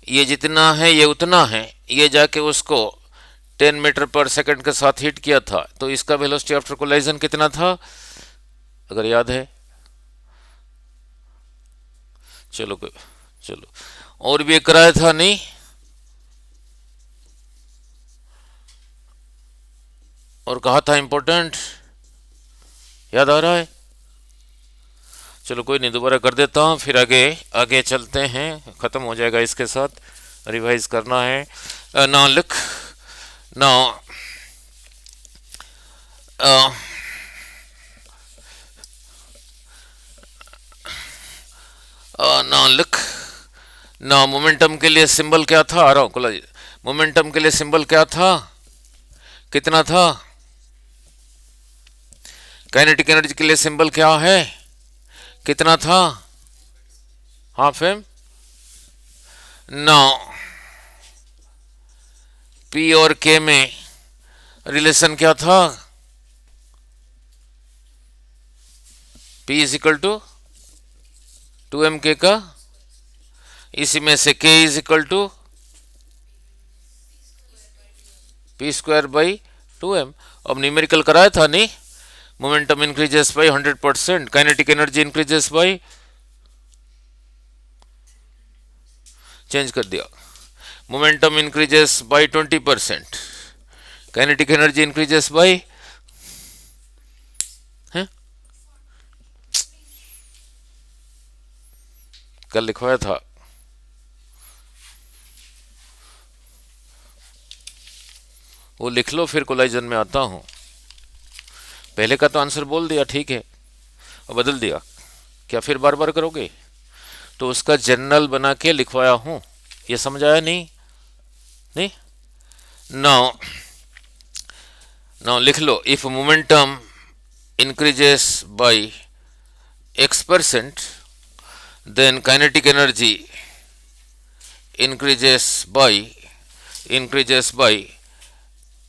ये जितना है ये उतना है, ये जाके उसको 10 मीटर पर सेकंड के साथ हिट किया था, तो इसका वेलोसिटी आफ्टर कोलाइजन कितना था, अगर याद है। चलो चलो, और भी एक कराया था नहीं। और कहा था इंपॉर्टेंट, याद आ रहा है। चलो कोई नहीं, दोबारा कर देता हूँ, फिर आगे आगे चलते हैं, ख़त्म हो जाएगा इसके साथ। रिवाइज करना है। ना लिख, ना ना लिख, ना मोमेंटम के लिए सिंबल क्या था, आ रहा हूँ कोला। मोमेंटम के लिए सिंबल क्या था, कितना था। काइनेटिक एनर्जी के लिए सिंबल क्या है, कितना था, हाफ एम। नाउ पी और के में रिलेशन क्या था, P is equal to M K का, इसी में से K is equal to P square by 2m। अब न्यूमेरिकल कराया था नहीं। Momentum increases by 100%, kinetic energy increases by, change कर दिया, momentum increases by 20%, kinetic energy increases by, कल लिखवाया था। वो लिख लो, फिर कोलाइजन में आता हूं। पहले का तो आंसर बोल दिया, ठीक है, और बदल दिया, क्या फिर बार बार करोगे। तो उसका जनरल बना के लिखवाया हूं, ये समझ आया नहीं। नहीं, नाउ नाउ लिख लो, if momentum increases by x%, then kinetic energy increases by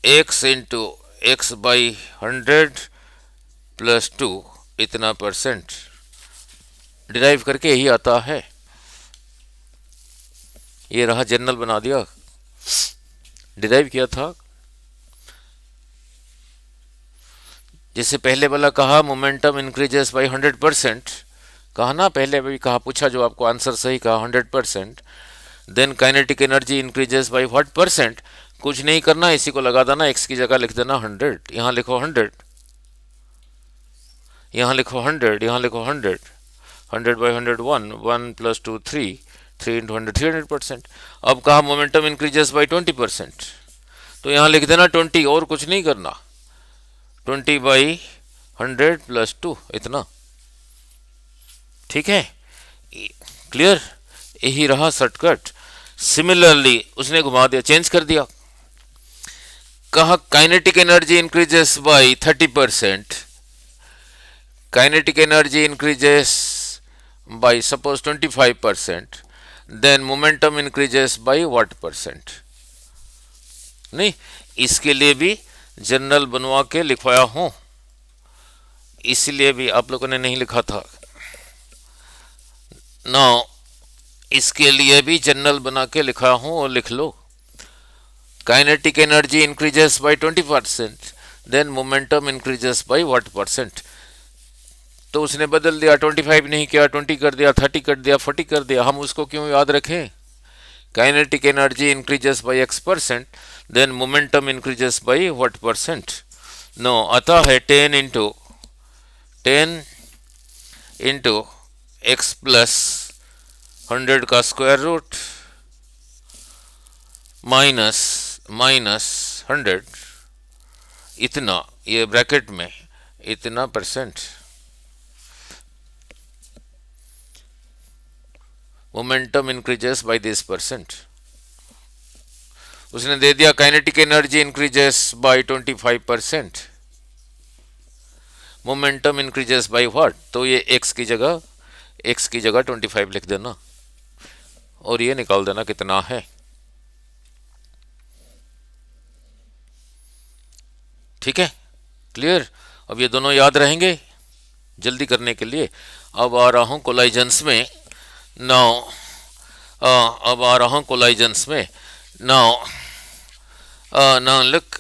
x into x by 100 plus 2 इतना परसेंट। डिराइव करके यही आता है। ये रहा, जनरल बना दिया, डिराइव किया था। जैसे पहले वाला कहा, मोमेंटम इंक्रीजेस बाई 100%, कहा ना, पहले भी कहा, पूछा जो आपको आंसर सही कहा 100%। Then kinetic energy increases by what percent, कुछ नहीं करना, इसी को लगा देना, एक्स की जगह लिख देना 100, यहाँ लिखो 100, यहाँ लिखो 100, यहाँ लिखो 100, 100 बाई 100 1 प्लस 2 3, 3 इंटू 100 300%। अब कहा मोमेंटम इंक्रीजेस बाई 20%, तो यहाँ लिख देना 20, और कुछ नहीं करना, 20 बाई 100 प्लस 2 इतना। ठीक है, क्लियर, यही रहा शॉर्टकट। सिमिलरली उसने घुमा दिया, चेंज कर दिया, कहा kinetic energy increases by 30%, kinetic energy increases by suppose 25%, then momentum increases by what percent. नहीं, इसके लिए भी जनरल बनवा के लिखवाया हूं, इसलिए भी आप लोगों ने नहीं लिखा था। नाउ इसके लिए भी जनरल बना के लिखा हूं, और लिख लो, kinetic energy increases by 20%, then momentum increases by what percent. तो उसने बदल दिया, 25 नहीं किया, 20 कर दिया, 30 कर दिया, 40 कर दिया। हम उसको क्यों याद रखें? Kinetic energy increases by x%, then momentum increases by what percent? No, अतः है 10 इंटू x प्लस 100 का स्क्वायर रूट माइनस 100, इतना, ये ब्रैकेट में इतना percent. Momentum increases by this percent. उसने दे दिया kinetic energy increases by 25%, momentum increases by what? तो ये x की जगह 25 लिख देना और ये निकाल देना कितना है। ठीक है, क्लियर? अब ये दोनों याद रहेंगे जल्दी करने के लिए। अब आ रहा हूं कोलाइजेंस में। नाउ अब आ रहा हूं कोलाइजेंस में। Now now look,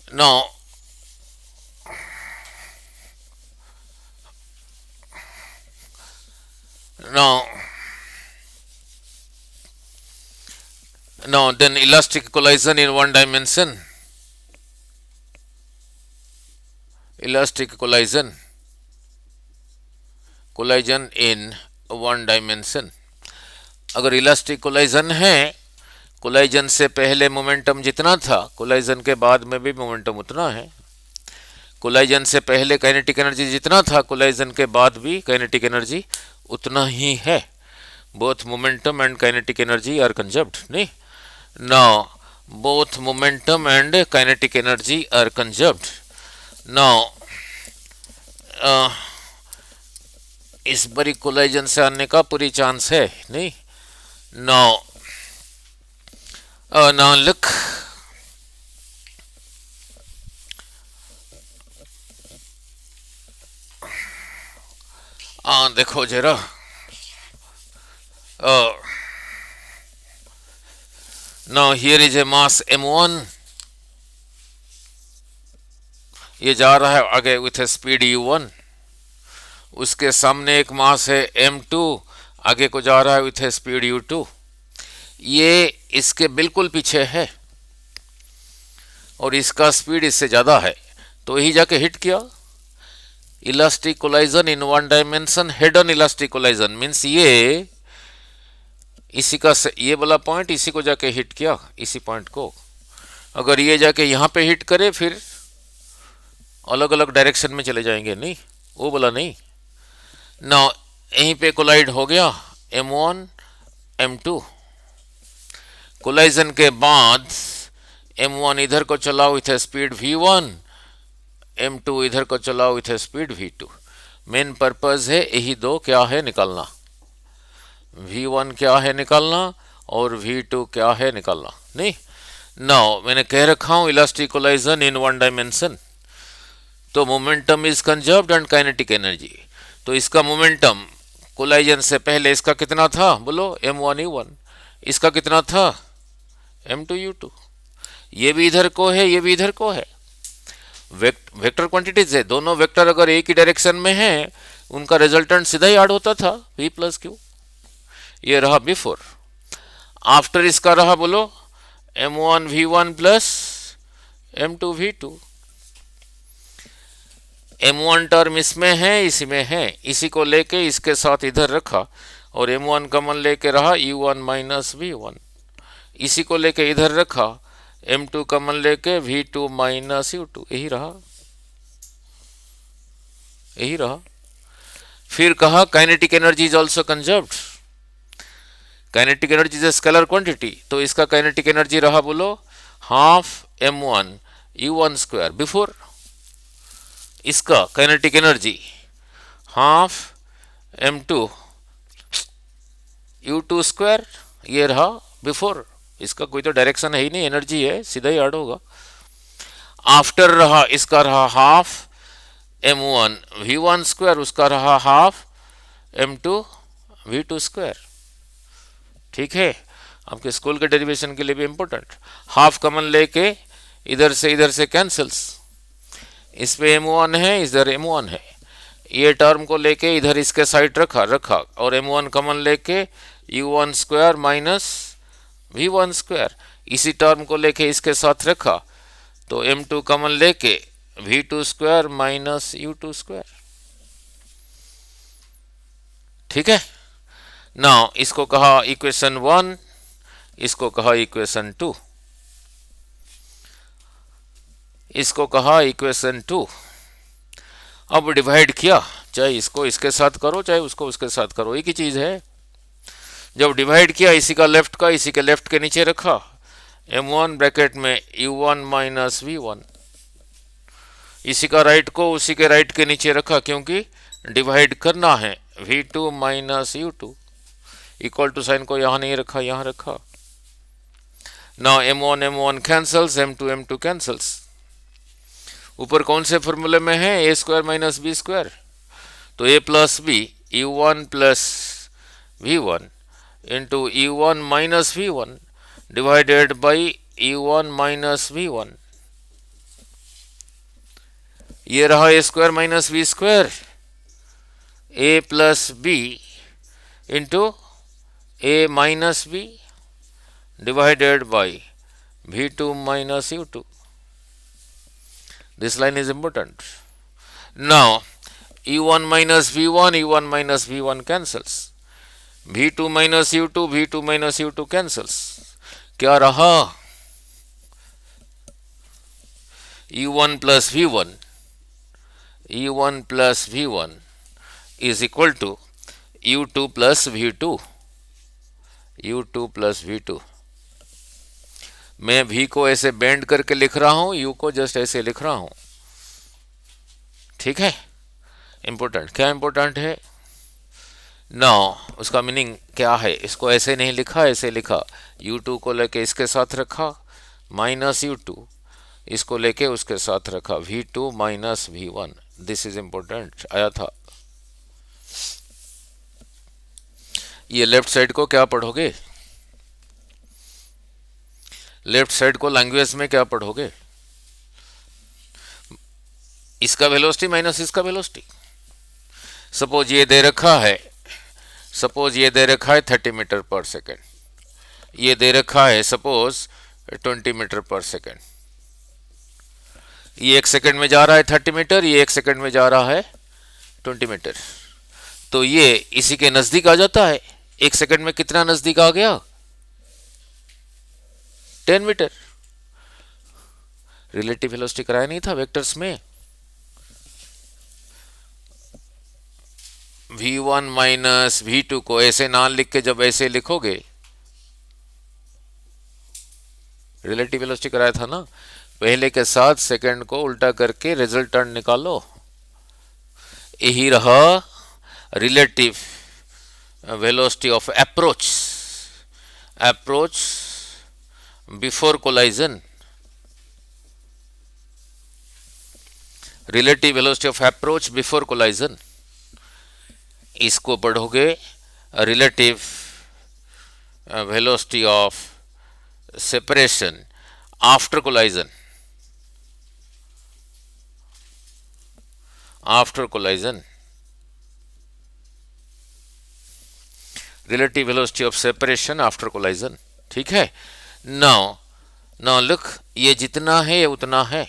now now now then elastic collision in one dimension, elastic collision in one dimension। अगर इलास्टिक कोलाइजन है, कोलाइजन से पहले मोमेंटम जितना था कोलाइजन के बाद में भी मोमेंटम उतना है। कोलाइजन से पहले काइनेटिक एनर्जी जितना था कोलाइजन के बाद भी काइनेटिक एनर्जी उतना ही है। Both momentum and kinetic energy are conserved, नहीं? Now both momentum and kinetic energy are conserved. Now इस बारी कोलाइजन से आने का पूरी चांस है, नहीं? Now now look, देखो जरा, now here is a mass m1, ये जा रहा है आगे विथ स्पीड u1। उसके सामने एक मास है m2, आगे को जा रहा है विथ स्पीड u2। ये इसके बिल्कुल पीछे है और इसका स्पीड इससे ज़्यादा है, तो यही जाके हिट किया। Elastic collision in one dimension, head on elastic collision means ये इसी का ये वाला पॉइंट इसी को जाके हिट किया, इसी पॉइंट को। अगर ये जाके यहाँ पे हिट करे फिर अलग अलग डायरेक्शन में चले जाएंगे, नहीं? वो वाला नहीं ना, यहीं पे कोलाइड हो गया m1 m2। कोलाइजन के बाद m1 इधर को चलाओ विथ स्पीड v1, m2 इधर को चलाओ with speed v2। Main purpose है यही दो क्या है निकालना, v1 क्या है निकालना और v2 क्या है निकालना, नहीं? नाउ मैंने कह रखा हूं elastic collision in one dimension, तो momentum is conserved and kinetic energy. तो इसका मोमेंटम कोलाइजन से पहले इसका कितना था बोलो? m1 u1। इसका कितना था? m2 u2। ये भी इधर को है, ये भी इधर को है। वेक्टर क्वांटिटीज है, दोनों वेक्टर अगर एक ही डायरेक्शन में है उनका रिजल्टेंट सीधा ही ऐड होता था v प्लस क्यू। ये रहा बिफोर। आफ्टर इसका रहा बोलो m1 v1 plus m2 v2। m1 term इसमें है, इसी में है, इसी को लेके इसके साथ इधर रखा और m1 कॉमन लेके रहा u1 माइनस v1। इसी को लेके इधर रखा, m2 कॉमन लेके v2 माइनस u2। यही रहा, यही रहा। फिर कहा kinetic energy is also conserved. Kinetic energy is scalar quantity, तो इसका काइनेटिक एनर्जी रहा बोलो half m1 u1 square. Before इसका kinetic energy half m2 u2 square. ये रहा बिफोर, इसका कोई तो डायरेक्शन है ही नहीं, एनर्जी है, सीधा ही ऐड होगा। आफ्टर रहा इसका रहा हाफ m1 v1 स्क्वायर, उसका रहा हाफ m2 v2 स्क्वायर। ठीक है, आपके स्कूल के डेरिवेशन के लिए भी इंपॉर्टेंट। हाफ कॉमन लेके इधर से कैंसल्स, इस पे m1 है, इधर m1 है, ये टर्म को लेके इधर इसके साइड रखा और m1 कॉमन लेके u1 square minus v1 square, इसी टर्म को लेके इसके साथ रखा तो m2 कॉमन लेके v2 square minus u2 square. ठीक है, नाउ इसको कहा इक्वेशन 1, इसको कहा इक्वेशन 2, इसको कहा इक्वेशन 2। अब डिवाइड किया, चाहे इसको इसके साथ करो चाहे उसको उसके साथ करो, एक ही चीज है। जब डिवाइड किया इसी के लेफ्ट के नीचे रखा m1 ब्रैकेट में u1 माइनस v1, इसी का राइट को उसी के राइट के नीचे रखा क्योंकि डिवाइड करना है, v2 minus u2, equal to sign को यहां नहीं रखा, यहां रखा। Now m1 cancels, m2 cancels. ऊपर कौन से फॉर्मूले में है, a square minus b square, तो a plus b u1 plus v1 into u1 minus v1 divided by u1 minus v1। ये रहा a square minus b square, a plus b into a minus b divided by v2 minus u2। This line is important. Now u1 minus v1 cancels, v2 minus u2 cancels, क्या रहा, u1 plus v1 is equal to u2 plus v2। मैं v को ऐसे bend करके लिख रहा हूं, u को जस्ट ऐसे लिख रहा हूं। ठीक है, इंपॉर्टेंट, क्या इंपॉर्टेंट है, नाउ उसका मीनिंग क्या है, इसको ऐसे नहीं लिखा, ऐसे लिखा, u2 को लेके इसके साथ रखा माइनस u2, इसको लेके उसके साथ रखा v2 minus v1। This is important, आया था। ये लेफ्ट साइड को क्या पढ़ोगे, लेफ्ट साइड को लैंग्वेज में क्या पढ़ोगे, इसका वेलोसिटी माइनस इसका वेलोसिटी। सपोज ये दे रखा है, 30 मीटर पर सेकेंड, ये दे रखा है सपोज 20 मीटर पर सेकेंड, ये 1 सेकेंड में जा रहा है 30 मीटर, ये 1 सेकेंड में जा रहा है 20 मीटर, तो ये इसी के नजदीक आ जाता है। 1 सेकेंड में कितना नजदीक आ गया, 10 मीटर। रिलेटिव वेलोसिटी कराया नहीं था वेक्टर्स में, v1 माइनस v2 को ऐसे ना लिख के जब ऐसे लिखोगे, रिलेटिव वेलोसिटी कराया था ना, पहले के साथ सेकंड को उल्टा करके रिजल्टेंट निकालो, यही रहा relative velocity of approach before collision. Relative velocity of approach before collision, इसको पढ़ोगे relative velocity of separation after collision. Relative velocity of separation after collision. ठीक है, नाउ लुक, ये जितना है ये उतना है,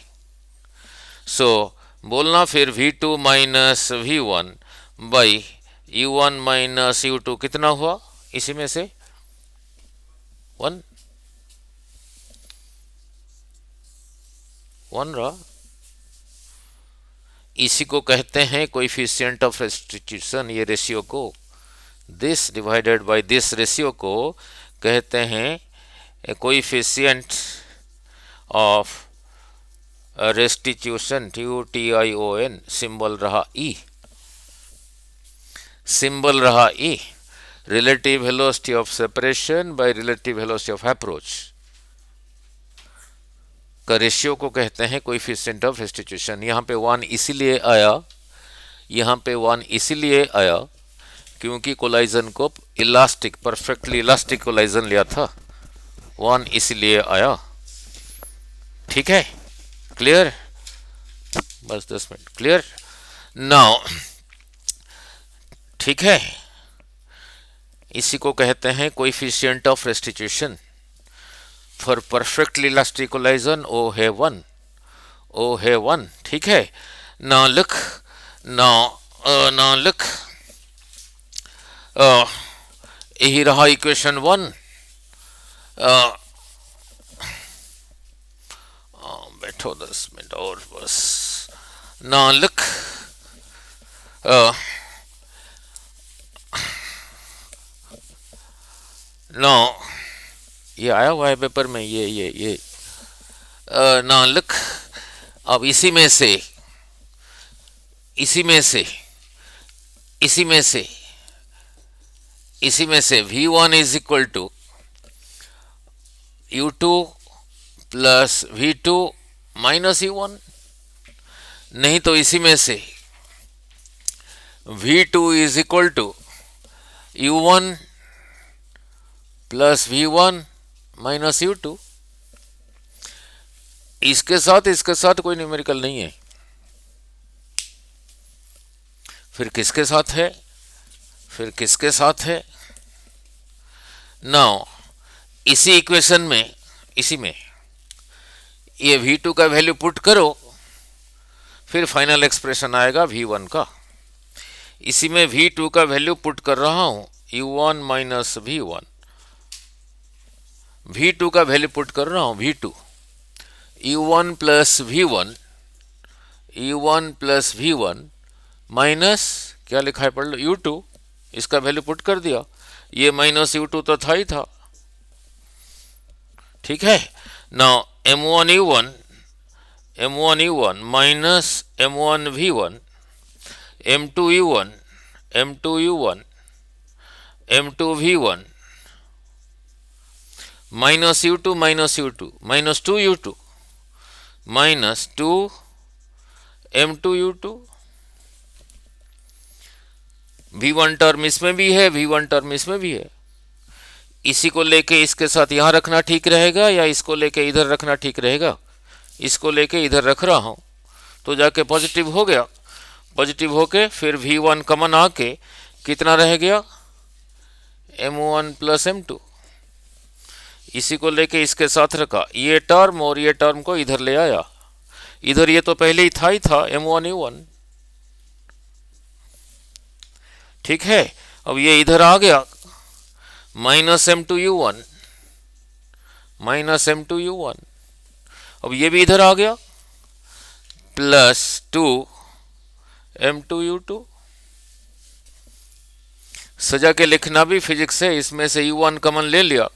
सो बोलना फिर v2 minus v1 by u1 minus u2 कितना हुआ, इसी में से 1 रहा। इसी को कहते हैं कोएफिशिएंट ऑफ रेस्टिट्यूशन, ये रेशियो को, this divided by this ratio को कहते हैं coefficient of restitution, TUTION, symbol रहा E, relative velocity of separation by relative velocity of approach का रेशियो को कहते हैं कोएफिशिएंट ऑफ रेस्टिट्यूशन। यहाँ पे 1 इसीलिए आया क्योंकि कोलाइजन को इलास्टिक, परफेक्टली इलास्टिक कोलाइजन लिया था, 1 इसीलिए आया। ठीक है, क्लियर, बस 10 मिनट, क्लियर नाउ। ठीक है, इसी को कहते हैं coefficient of restitution for perfectly elastic collision ओ है 1, ओ है 1। ठीक है, नाउ लुक, नाउ लुक, यही रहा इक्वेशन 1। बैठो 10 मिनट और बस। नाउ लुक, नाउ ये आया हुआ है पेपर में, ये नाउ लुक, अब इसी में से V1 is equal to U2 plus V2 minus U1, नहीं तो इसी में से V2 is equal to U1 plus V1 minus U2। इसके साथ कोई न्यूमेरिकल नहीं है, फिर किसके साथ है? नाउ इसी इक्वेशन में, ये V2 का वैल्यू पुट करो, फिर फाइनल एक्सप्रेशन आएगा V1 का। इसी में V2 का वैल्यू पुट कर रहा हूं, U1 माइनस V1, V2 का वैल्यू पुट कर रहा हूं V2, U1 plus V1 minus क्या लिखा है पढ़ लो, U2, इसका वैल्यू पुट कर दिया, ये माइनस U2 तो था ही था। ठीक है, now M1 U1 minus M1 V1, M2 U1 M2 V1 minus U2 minus 2 U2 minus 2 M2 U2। V1 term इसमें भी है, V1 टर्म इसमें भी है। इसी को लेके इसके साथ यहां रखना ठीक रहेगा या इसको लेके इधर रखना ठीक रहेगा? इसको लेके इधर रख रहा हूं, तो जाके पॉजिटिव हो गया, पॉजिटिव होके फिर V1 कॉमन आके कितना रह गया, M1 प्लस M2। इसी को लेके इसके साथ रखा, ये टर्म और ये टर्म को इधर ले आया, इधर ये तो पहले ही था M1 U1। ठीक है, अब ये इधर आ गया, माइनस M2 U1, अब ये भी इधर आ गया, प्लस 2 M2 U2। सजा के लिखना भी फिजिक्स है, इसमें से U1 कॉमन ले लिया,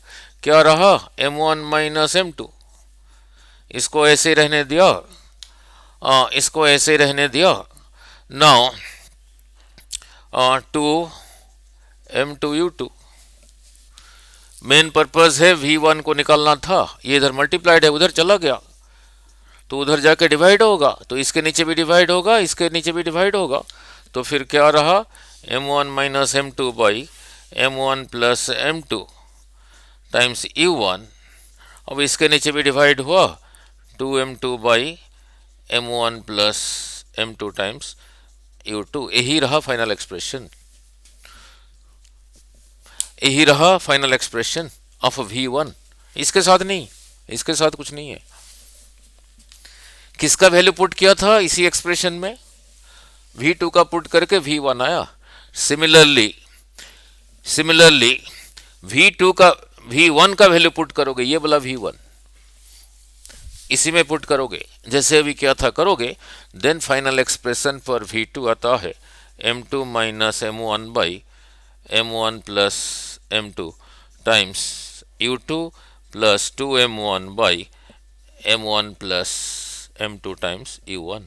क्या रहा, M1 माइनस M2। इसको ऐसे रहने दिया, now 2 M2 U2। Main purpose है V1 को निकालना था, ये इधर मल्टीप्लाइड है, उधर चला गया तो उधर जाके डिवाइड होगा, तो इसके नीचे भी डिवाइड होगा, इसके नीचे भी डिवाइड होगा, तो फिर क्या रहा, M1 minus M2 by M1 plus M2 times U1। अब इसके नीचे भी डिवाइड हुआ, 2M2 by M1 plus M2 times U2। यही रहा फाइनल एक्सप्रेशन ऑफ V1। इसके साथ नहीं, इसके साथ कुछ नहीं है। किसका वैल्यू पुट किया था इसी एक्सप्रेशन में, V2 का पुट करके V1 आया। सिमिलरली V1 का वैल्यू पुट करोगे, ये बोला V1 इसी में पुट करोगे, जैसे अभी क्या था करोगे, then final expression for V2 आता है M2 minus M1 by M1 plus M2 times U2 plus 2M1 by M1 plus M2 times U1।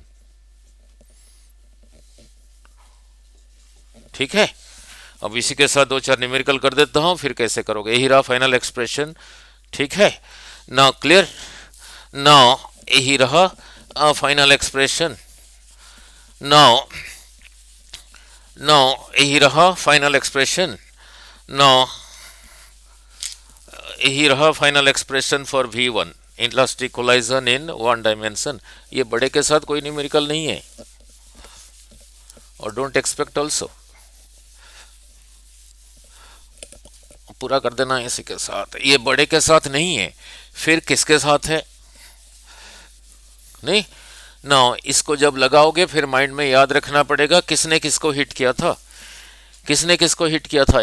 ठीक है, अब इसी के साथ 2-4 न्यूमेरिकल कर देता हूं, फिर कैसे करोगे। यही रहा फाइनल एक्सप्रेशन। ठीक है, नाउ क्लियर, नाउ यही रहा फाइनल एक्सप्रेशन, नाउ यही रहा फाइनल एक्सप्रेशन, नाउ यही रहा final expression for V1। Elastic collision in one dimension. ये बड़े के साथ कोई न्यूमेरिकल नहीं है, और डोंट एक्सपेक्ट ऑल्सो। पूरा कर देना इसी के साथ, ये बड़े के साथ नहीं है, फिर किसके साथ है? नहीं ना, इसको जब लगाओगे फिर माइंड में याद रखना पड़ेगा किसने किसको हिट किया था। किसने किसको हिट किया था?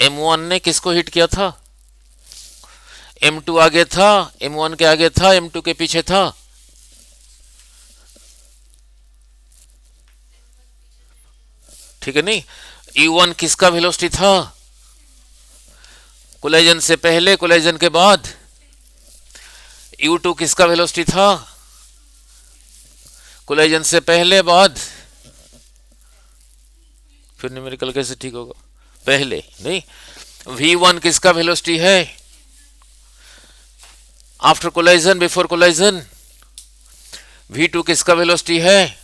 M1 ने किसको हिट किया था? M2 आगे था, M1 के आगे था, M2 के पीछे था। ठीक है नहीं? U1 किसका वेलोसिटी था? कोलाइजन से पहले, कोलाइजन के बाद। U2 किसका वेलोसिटी था? कोलाइजन से पहले, बाद। फिर न्यूमेरिकल कैसे ठीक होगा? पहले नहीं। V1 किसका वेलोसिटी है? After collision, before collision. V2 किसका वेलोसिटी है?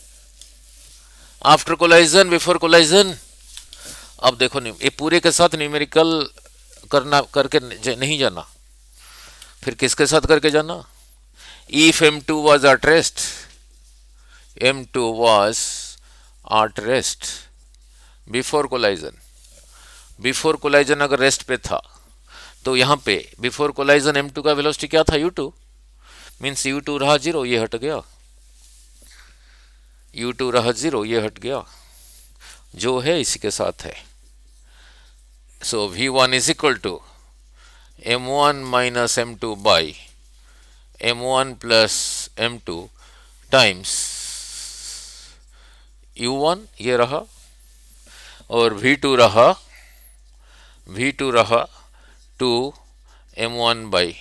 After collision, before collision. अब देखो, ये पूरे के साथ न्यूमेरिकल करके नहीं जाना, फिर किसके साथ करके जाना? If M2 was at rest, M2 was at rest before collision. Before collision अगर रेस्ट पे था तो यहां पे बिफोर कोलाइजन M2 का वेलोसिटी क्या था? U2। मीन्स U2 रहा 0, ये हट गया। U2 रहा 0, ये हट गया। जो है इसी के साथ है। So V1 is equal to M1 minus M2 by M1 plus M2 times U1, ये रहा, और V2 रहा 2 M1 by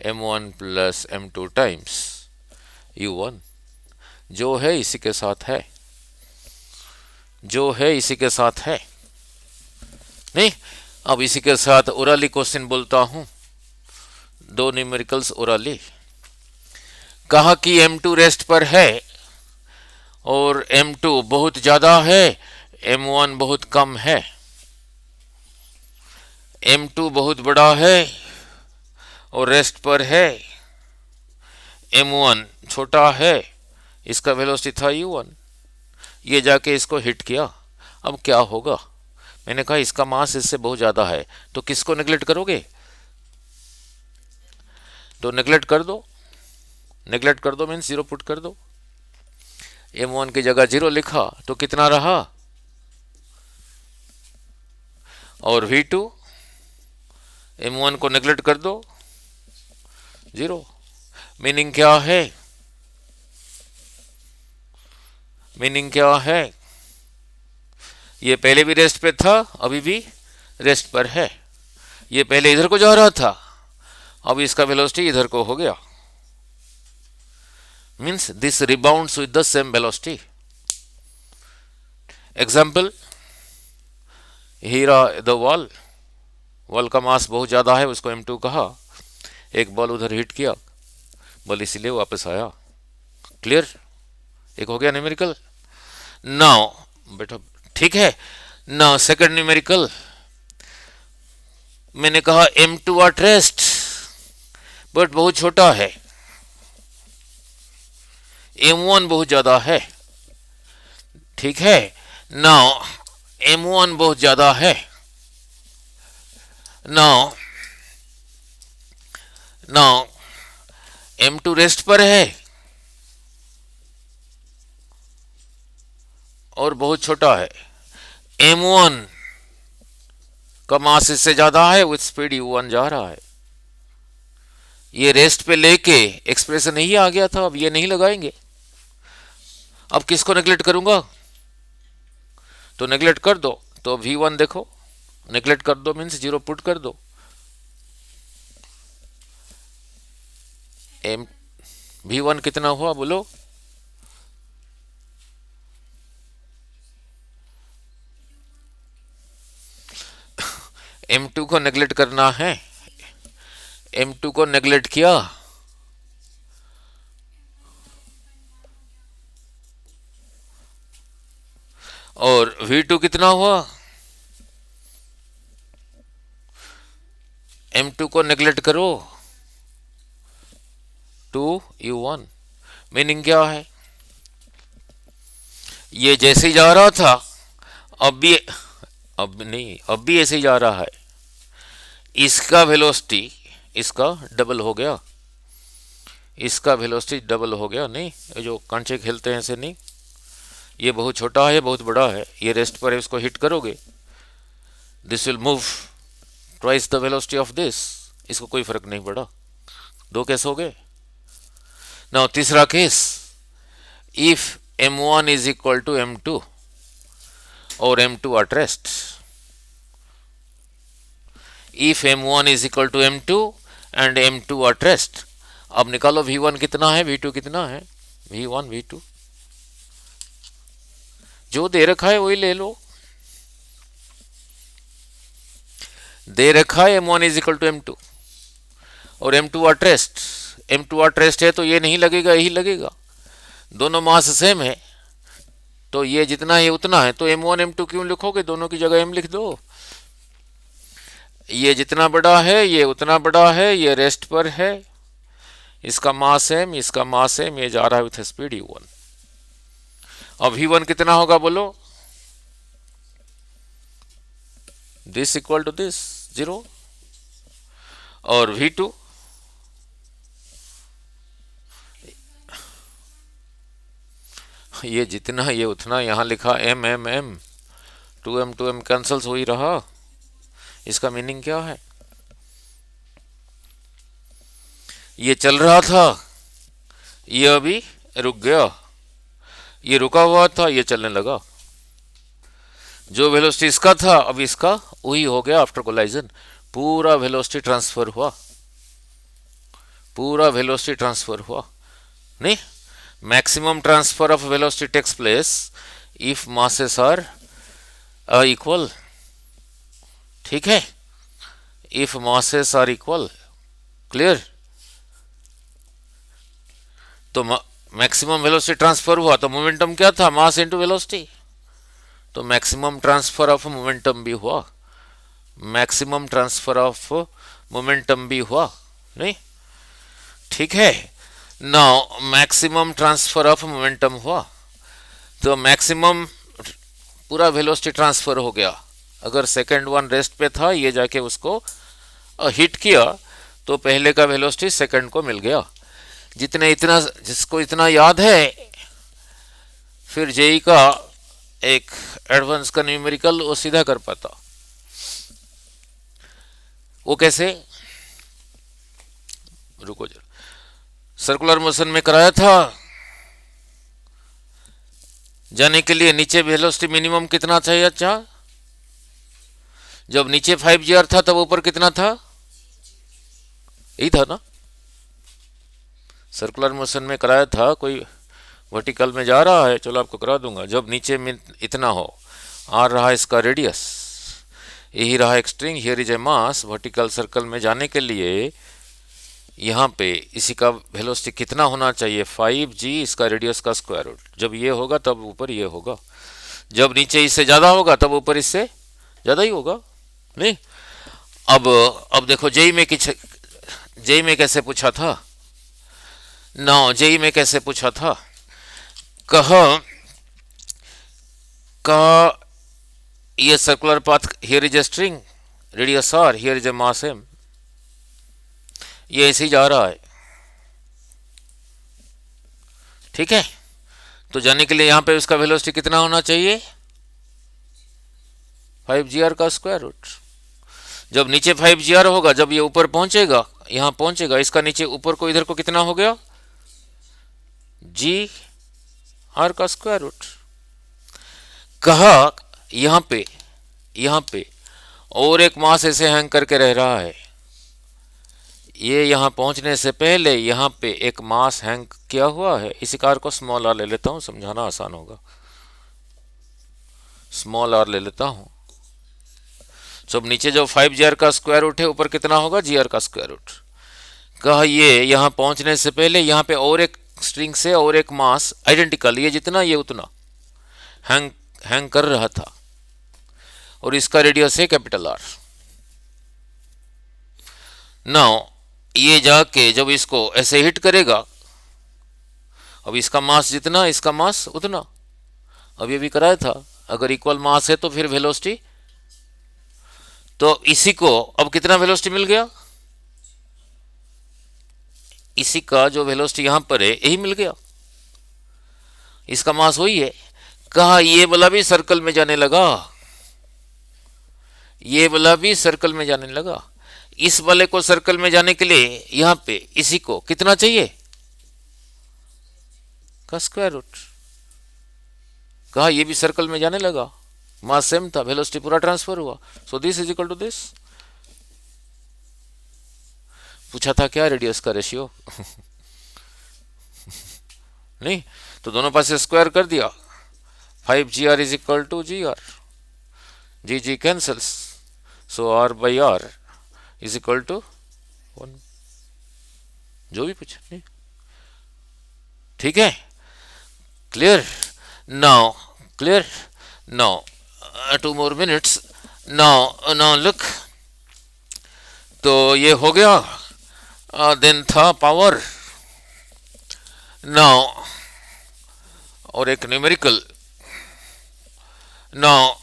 M1 plus M2 times U1। जो है इसी के साथ है, जो है इसी के साथ है। नहीं, अब इसी के साथ ओरली क्वेश्चन बोलता हूं, दो न्यूमेरिकल्स ओरली। कहा कि M2 रेस्ट पर है और M2 बहुत ज्यादा है, M1 बहुत कम है। M2 बहुत बड़ा है और रेस्ट पर है, M1 छोटा है, इसका वेलोसिटी था U1। ये जाके इसको हिट किया। अब क्या होगा? मैंने कहा इसका मास इससे बहुत ज्यादा है, तो किसको नेग्लेक्ट करोगे? तो नेग्लेक्ट कर दो। नेग्लेक्ट कर दो मीन्स 0 पुट कर दो। M1 की जगह 0 लिखा तो कितना रहा? और V2, M1 को नेग्लेक्ट कर दो, 0। मीनिंग क्या है? मीनिंग क्या है? ये पहले भी रेस्ट पे था, अभी भी रेस्ट पर है। ये पहले इधर को जा रहा था, अब इसका वेलोसिटी इधर को हो गया। Means this rebounds with the same velocity. Example, हीरा द वॉल। वॉल का मास बहुत ज्यादा है, उसको M2 कहा। एक बॉल उधर हिट किया, बॉल इसीलिए वापस आया। क्लियर? एक हो गया न्यूमेरिकल। नाउ बेटा, ठीक है। नाउ सेकंड न्यूमेरिकल, मैंने कहा M2 एट रेस्ट, बट बहुत छोटा है, M1 बहुत ज्यादा है। ठीक है। नाउ M1 बहुत ज्यादा है। नाउ नाउ M2 रेस्ट पर है और बहुत छोटा है। M1 का मास इससे ज्यादा है, विथ स्पीड U1 जा रहा है। ये रेस्ट पे लेके एक्सप्रेशन यही आ गया था, अब ये नहीं लगाएंगे। अब किसको नेग्लेक्ट करूंगा? तो नेग्लेक्ट कर दो, तो V1 देखो, नेग्लेक्ट कर दो मीन्स 0 पुट कर दो। V1 कितना हुआ बोलो? M2 को नेग्लेक्ट करना है, M2 को नेग्लेक्ट किया, और V2 कितना हुआ? m2 को नेग्लेक्ट करो, 2u1। मीनिंग क्या है, ये जैसे ही जा रहा था अब भी, अब नहीं, अब भी ऐसे ही जा रहा है, इसका वेलोसिटी इसका डबल हो गया, इसका वेलोसिटी डबल हो गया। नहीं, ये जो कांचे खेलते हैं ऐसे नहीं, ये बहुत छोटा है, बहुत बड़ा है, ये रेस्ट पर है, इसको हिट करोगे, this will move twice the velocity of this, इसको कोई फर्क नहीं पड़ा। दो केस हो गए। नाउ तीसरा case, if m1 is equal to m2 और m2 at rest, if m1 is equal to m2 and m2 at rest, अब निकालो v1 कितना है, v2 कितना है, v1 v2 जो दे रखा है वही ले लो, दे रखा है m1 is equal to m2 और m2 at rest, m2 at rest है तो ये नहीं लगेगा, यही लगेगा, दोनों मास सेम है तो ये जितना है उतना है, तो m1 m2 क्यों लिखोगे, दोनों की जगह m लिख दो, ये जितना बड़ा है ये उतना बड़ा है, ये रेस्ट पर है, इसका मास m, इसका मास m, ये जा रहा है विथ स्पीड u1। अब v1 कितना होगा बोलो, दिस इक्वल टू दिस 0, और v2 ये जितना ये उतना, यहां लिखा m m m, 2m 2m cancels हो ही रहा, इसका मीनिंग क्या है, ये चल रहा था, ये अभी रुक गया, ये रुका हुआ था, ये चलने लगा, जो वेलोसिटी इसका था अब इसका वही हो गया आफ्टर कोलाइजन, पूरा वेलोसिटी ट्रांसफर हुआ, पूरा वेलोसिटी ट्रांसफर हुआ। नहीं, maximum transfer of velocity takes place if masses are equal, ठीक है, if masses are equal, clear. तो मैक्सिमम वेलोसिटी ट्रांसफर हुआ तो मोमेंटम क्या था, मास इनटू वेलोसिटी, तो मैक्सिमम ट्रांसफर ऑफ मोमेंटम भी हुआ, मैक्सिमम ट्रांसफर ऑफ मोमेंटम भी हुआ, नहीं, ठीक है। Now maximum transfer of momentum हुआ तो मैक्सिमम पूरा वेलोसिटी ट्रांसफर हो गया, अगर सेकंड वन रेस्ट पे था, ये जाके उसको हिट किया तो पहले का वेलोसिटी सेकंड को मिल गया, जितने इतना, जिसको इतना याद है, फिर जेई का एक एडवांस का न्यूमेरिकल वो सीधा कर पाता, वो कैसे, रुको जरा, सर्कुलर मोशन में कराया था, जाने के लिए नीचे वेलोसिटी मिनिमम कितना चाहिए, अच्छा जब नीचे 5 GR था तब ऊपर कितना था, यही था ना, सर्कुलर मोशन में कराया था, कोई वर्टिकल में जा रहा है, चलो आपको करा दूंगा, जब नीचे में इतना हो, आ रहा है इसका रेडियस, यही रहा एक string, here is a mass, vertical circle में जाने के लिए यहाँ पे इसी का वेलोसिटी कितना होना चाहिए, 5g, इसका रेडियस का स्क्वायर रूट, जब ये होगा तब ऊपर ये होगा, जब नीचे इससे ज़्यादा होगा तब ऊपर इससे ज़्यादा ही होगा, नहीं। अब देखो जेई में कैसे पूछा था, जेई में कैसे पूछा था, कहा ये circular path, here is a string, radius r, here is a mass m, ये ऐसे ही जा रहा है, ठीक है, तो जाने के लिए यहां पे उसका वेलोसिटी कितना होना चाहिए, 5gr का स्क्वायर रूट, जब नीचे 5gr होगा, जब ये ऊपर पहुंचेगा, यहां पहुंचेगा, इसका नीचे ऊपर को इधर को कितना हो गया, gr का स्क्वायर रूट। कहा यहां पे और एक मास ऐसे हैंग करके रह रहा है, ये यहां पहुंचने से पहले यहां पे एक मास हैंग किया हुआ है, इसी कार को स्मॉल आर ले लेता हूं, समझाना आसान होगा, स्मॉल आर ले लेता हूं, जब नीचे जो 5gr का स्क्वायर रूट है, ऊपर कितना होगा, gr का स्क्वायर रूट। कहा ये यहां पहुंचने से पहले यहां पे और एक स्ट्रिंग से और एक मास आइडेंटिकल, ये जितना ये उतना हैंग कर रहा था, और इसका रेडियस है कैपिटल R। नाउ ये जाके जब इसको ऐसे हिट करेगा, अब इसका मास जितना इसका मास उतना, अब ये भी कराया था, अगर इक्वल मास है तो फिर वेलोसिटी, तो इसी को अब कितना वेलोसिटी मिल गया, इसी का जो वेलोसिटी यहां पर है यही मिल गया, इसका मास वही है। कहा ये वाला भी सर्कल में जाने लगा, ये वाला भी सर्कल में जाने लगा। इस वाले को सर्कल में जाने के लिए यहां पे इसी को कितना चाहिए, का स्क्वायर रूट। कहा ये भी सर्कल में जाने लगा, मास सेम था, वेलोसिटी पूरा ट्रांसफर हुआ, so this is equal to this. पूछा था क्या रेडियस का रेशियो नहीं, तो दोनों पास से स्क्वायर कर दिया, 5 GR is equal to GR, G G cancels, so R by R is equal to 1, जो भी पूछा नहीं, ठीक है, clear now, clear now, 2 more minutes, now look, तो ये हो गया, देन था पावर, नाउ और एक न्यूमेरिकल, नाउ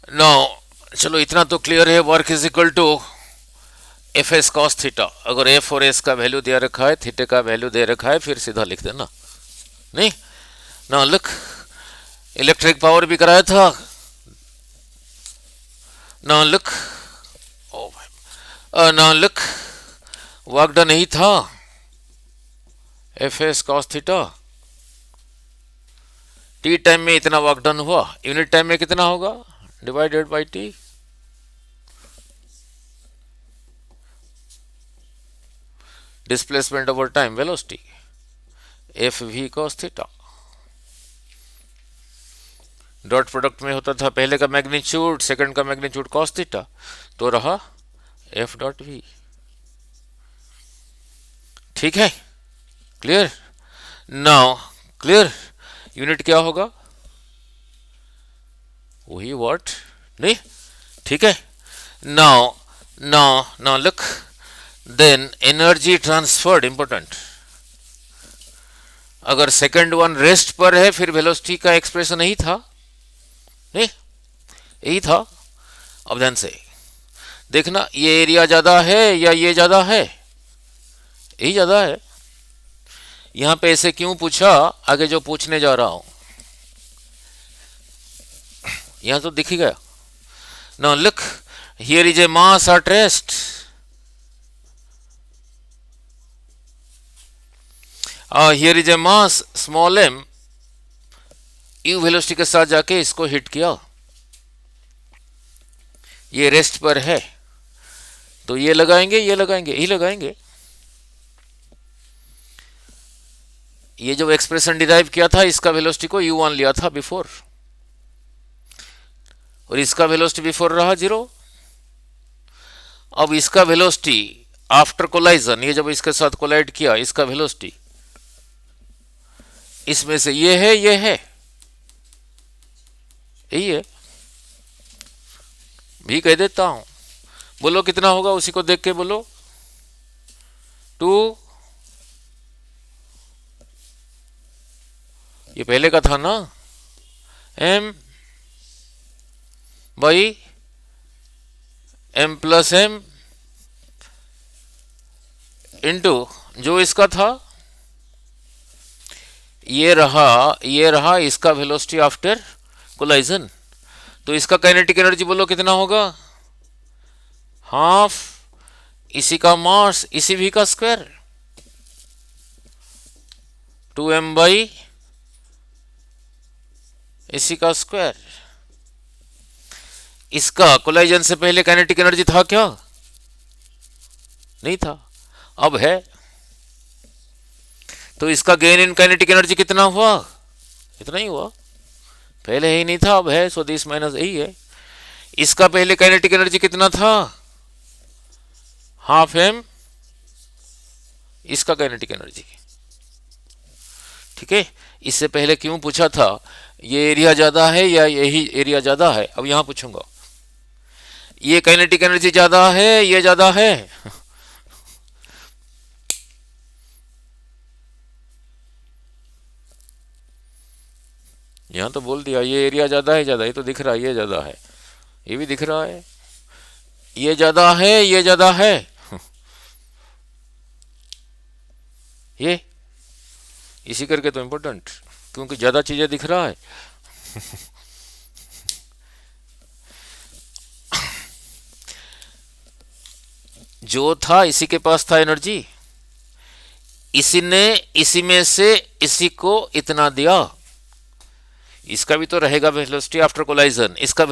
नाउ चलो इतना तो क्लियर है, work is equal to F S cos theta, अगर एफ और एस का वैल्यू दिया रखा है, थीटे का वैल्यू दे रखा है, फिर सीधा लिख देना, नहीं ना लुक, इलेक्ट्रिक पावर भी कराया था, ना लुक, ना लुक, वर्क डन नहीं था, F S cos theta, T time में इतना वर्क डन हुआ, यूनिट टाइम में कितना होगा, divided by T, displacement over time velocity, F V cos theta, dot product में होता था पहले का मैग्नीट्यूड सेकंड का मैग्नीट्यूड कॉस थीटा, तो रहा एफ डॉट वी, ठीक है, क्लियर नाउ, क्लियर, यूनिट क्या होगा, वही वॉट, नहीं, ठीक है, now now now look, then energy transferred important, अगर सेकंड वन रेस्ट पर है फिर वेलोसिटी का एक्सप्रेशन यही था, नहीं यही था, अब ध्यान से देखना, ये एरिया ज्यादा है या ये ज्यादा है, यही ज्यादा है, यहां पे ऐसे क्यों पूछा, आगे जो पूछने जा रहा हूं, यहां तो दिख ही गया, now look, here is a mass at rest, here is a mass small M, U velocity के साथ जाके इसको हिट किया, ये रेस्ट पर है, तो ये लगाएंगे ये लगाएंगे यही लगाएंगे, ये जो एक्सप्रेशन डिराइव किया था इसका वेलोसिटी को u1 लिया था बिफोर, और इसका वेलोसिटी बिफोर रहा 0, अब इसका वेलोसिटी आफ्टर कोलाइजन, ये जब इसके साथ कोलाइड किया, इसका वेलोसिटी इसमें से ये है यही है, भी कह देता हूं, बोलो कितना होगा, उसी को देख के बोलो, 2, ये पहले का था ना, m by m plus m into जो इसका था, ये रहा इसका वेलोसिटी आफ्टर कोलाइजन, तो इसका काइनेटिक एनर्जी बोलो कितना होगा, हाफ इसी का मास इसी भी का स्क्वायर, 2m बाई इसी का स्क्वायर, इसका कोलाइजन से पहले काइनेटिक एनर्जी था क्या, नहीं था, अब है, तो इसका गेन इन काइनेटिक एनर्जी कितना हुआ, इतना ही हुआ, पहले ही नहीं था अब है, सो दिस माइनस यही है, इसका पहले काइनेटिक एनर्जी कितना था, हाफ m, इसका काइनेटिक एनर्जी, ठीक है, इससे पहले क्यों पूछा था, ये एरिया ज्यादा है या यही एरिया ज्यादा है, अब यहां पूछूंगा ये काइनेटिक एनर्जी ज्यादा है ये ज्यादा है। यहां तो बोल दिया ये एरिया ज्यादा है, ज्यादा, ये तो दिख रहा है ये ज्यादा है, ये भी दिख रहा है ये ज्यादा है ये ज्यादा है। ये इसी करके तो इम्पोर्टेंट, क्योंकि ज्यादा चीजें दिख रहा है। जो था इसी के पास था एनर्जी, इसी ने इसी में से इसी को इतना दिया, इसका भी तो रहेगा वेलोसिटी आफ्टर कोलाइजन, इसका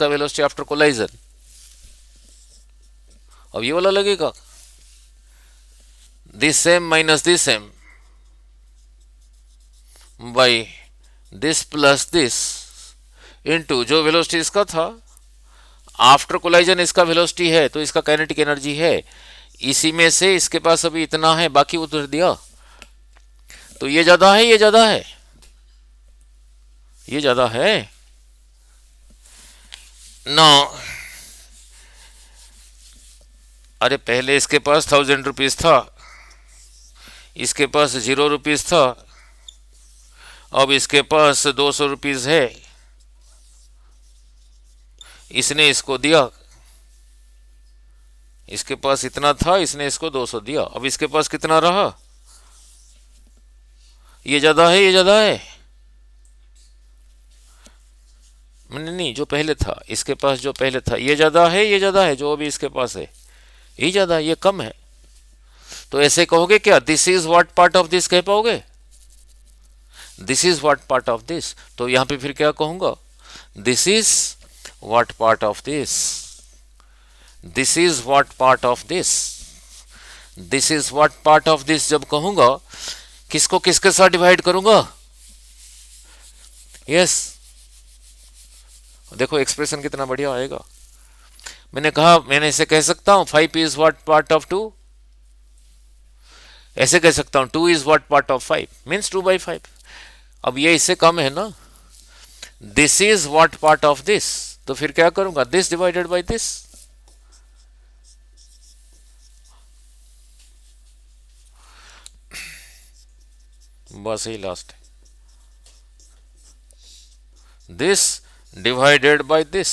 वेलोसिटी आफ्टर कोलाइजन। अब ये वाला लगेगा this same minus this same by this plus this into जो वेलोसिटी इसका था आफ्टर कोलाइजन, इसका वेलोसिटी है तो इसका काइनेटिक एनर्जी है, इसी में से इसके पास अभी इतना है बाकी उधर दिया, तो ये ज्यादा है ये ज्यादा है ये ज्यादा है। नो, अरे पहले इसके पास 1000 रुपीज था, इसके पास 0 रुपीज था, अब इसके पास 200 रुपीज है, इसने इसको दिया, इसके पास इतना था इसने इसको 200 दिया, अब इसके पास कितना रहा, ये ज्यादा है ये ज्यादा है। नहीं, जो पहले था इसके पास जो पहले था ये ज्यादा है ये ज्यादा है, जो अभी इसके पास है ये ज्यादा है ये कम है, तो ऐसे कहोगे क्या, this is what part of this कह पाओगे, this is what part of this, तो यहां पे फिर क्या कहूंगा, this is what part of this, this is what part of this, this is what part of this जब कहूंगा किसको किसके साथ डिवाइड करूंगा, यस देखो एक्सप्रेशन कितना बढ़िया आएगा। मैंने कहा मैंने इसे कह सकता हूं 5 इज व्हाट पार्ट ऑफ 2, ऐसे कह सकता हूं 2 is what part of 5 means 2/5। अब ये इससे कम है ना, this is what part of this, तो फिर क्या करूंगा, दिस डिवाइडेड बाय दिस, बस यही लास्ट है, this divided by this.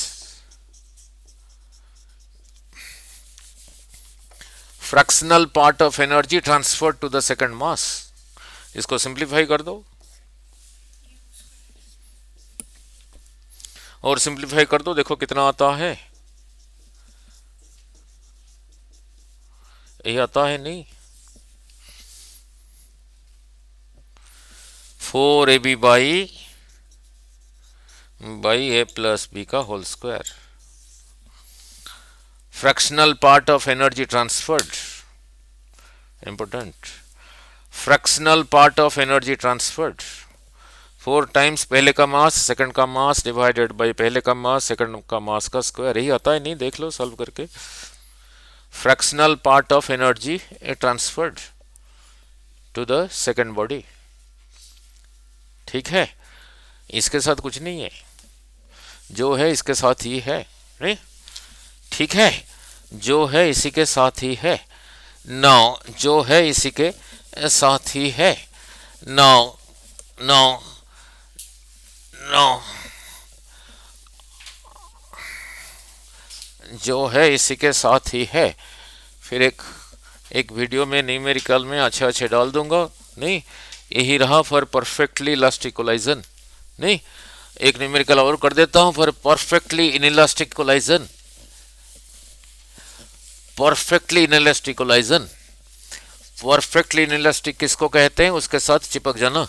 Fractional part of energy transferred to the second mass, इसको सिंप्लीफाई कर दो और सिंप्लीफाई कर दो, देखो कितना आता है, ये आता है नहीं 4ab by a plus B का whole square. Fractional part of energy transferred, important, fractional part of energy transferred 4 times पहले का मास सेकंड का मास डिवाइडेड बाय पहले का मास सेकंड का मास का स्क्वायर, यही आता है नहीं, देख लो सॉल्व करके। Fractional part of energy transferred to the second body, ठीक है, इसके साथ कुछ नहीं है, जो है इसके साथ ही है, नहीं ठीक है, जो है इसी के साथ ही है, नाउ जो है इसी के साथ ही है, नाउ नाउ नाउ जो है इसी के साथ ही है। फिर एक वीडियो में न्यूमेरिकल में अच्छे अच्छे डाल दूंगा, नहीं यही रहा फॉर परफेक्टली इलास्टिक कोलाइजन, नहीं एक न्यूमेरिकल और कर देता हूं for perfectly inelastic collision, perfectly inelastic collision, perfectly inelastic किसको कहते हैं, उसके साथ चिपक जाना।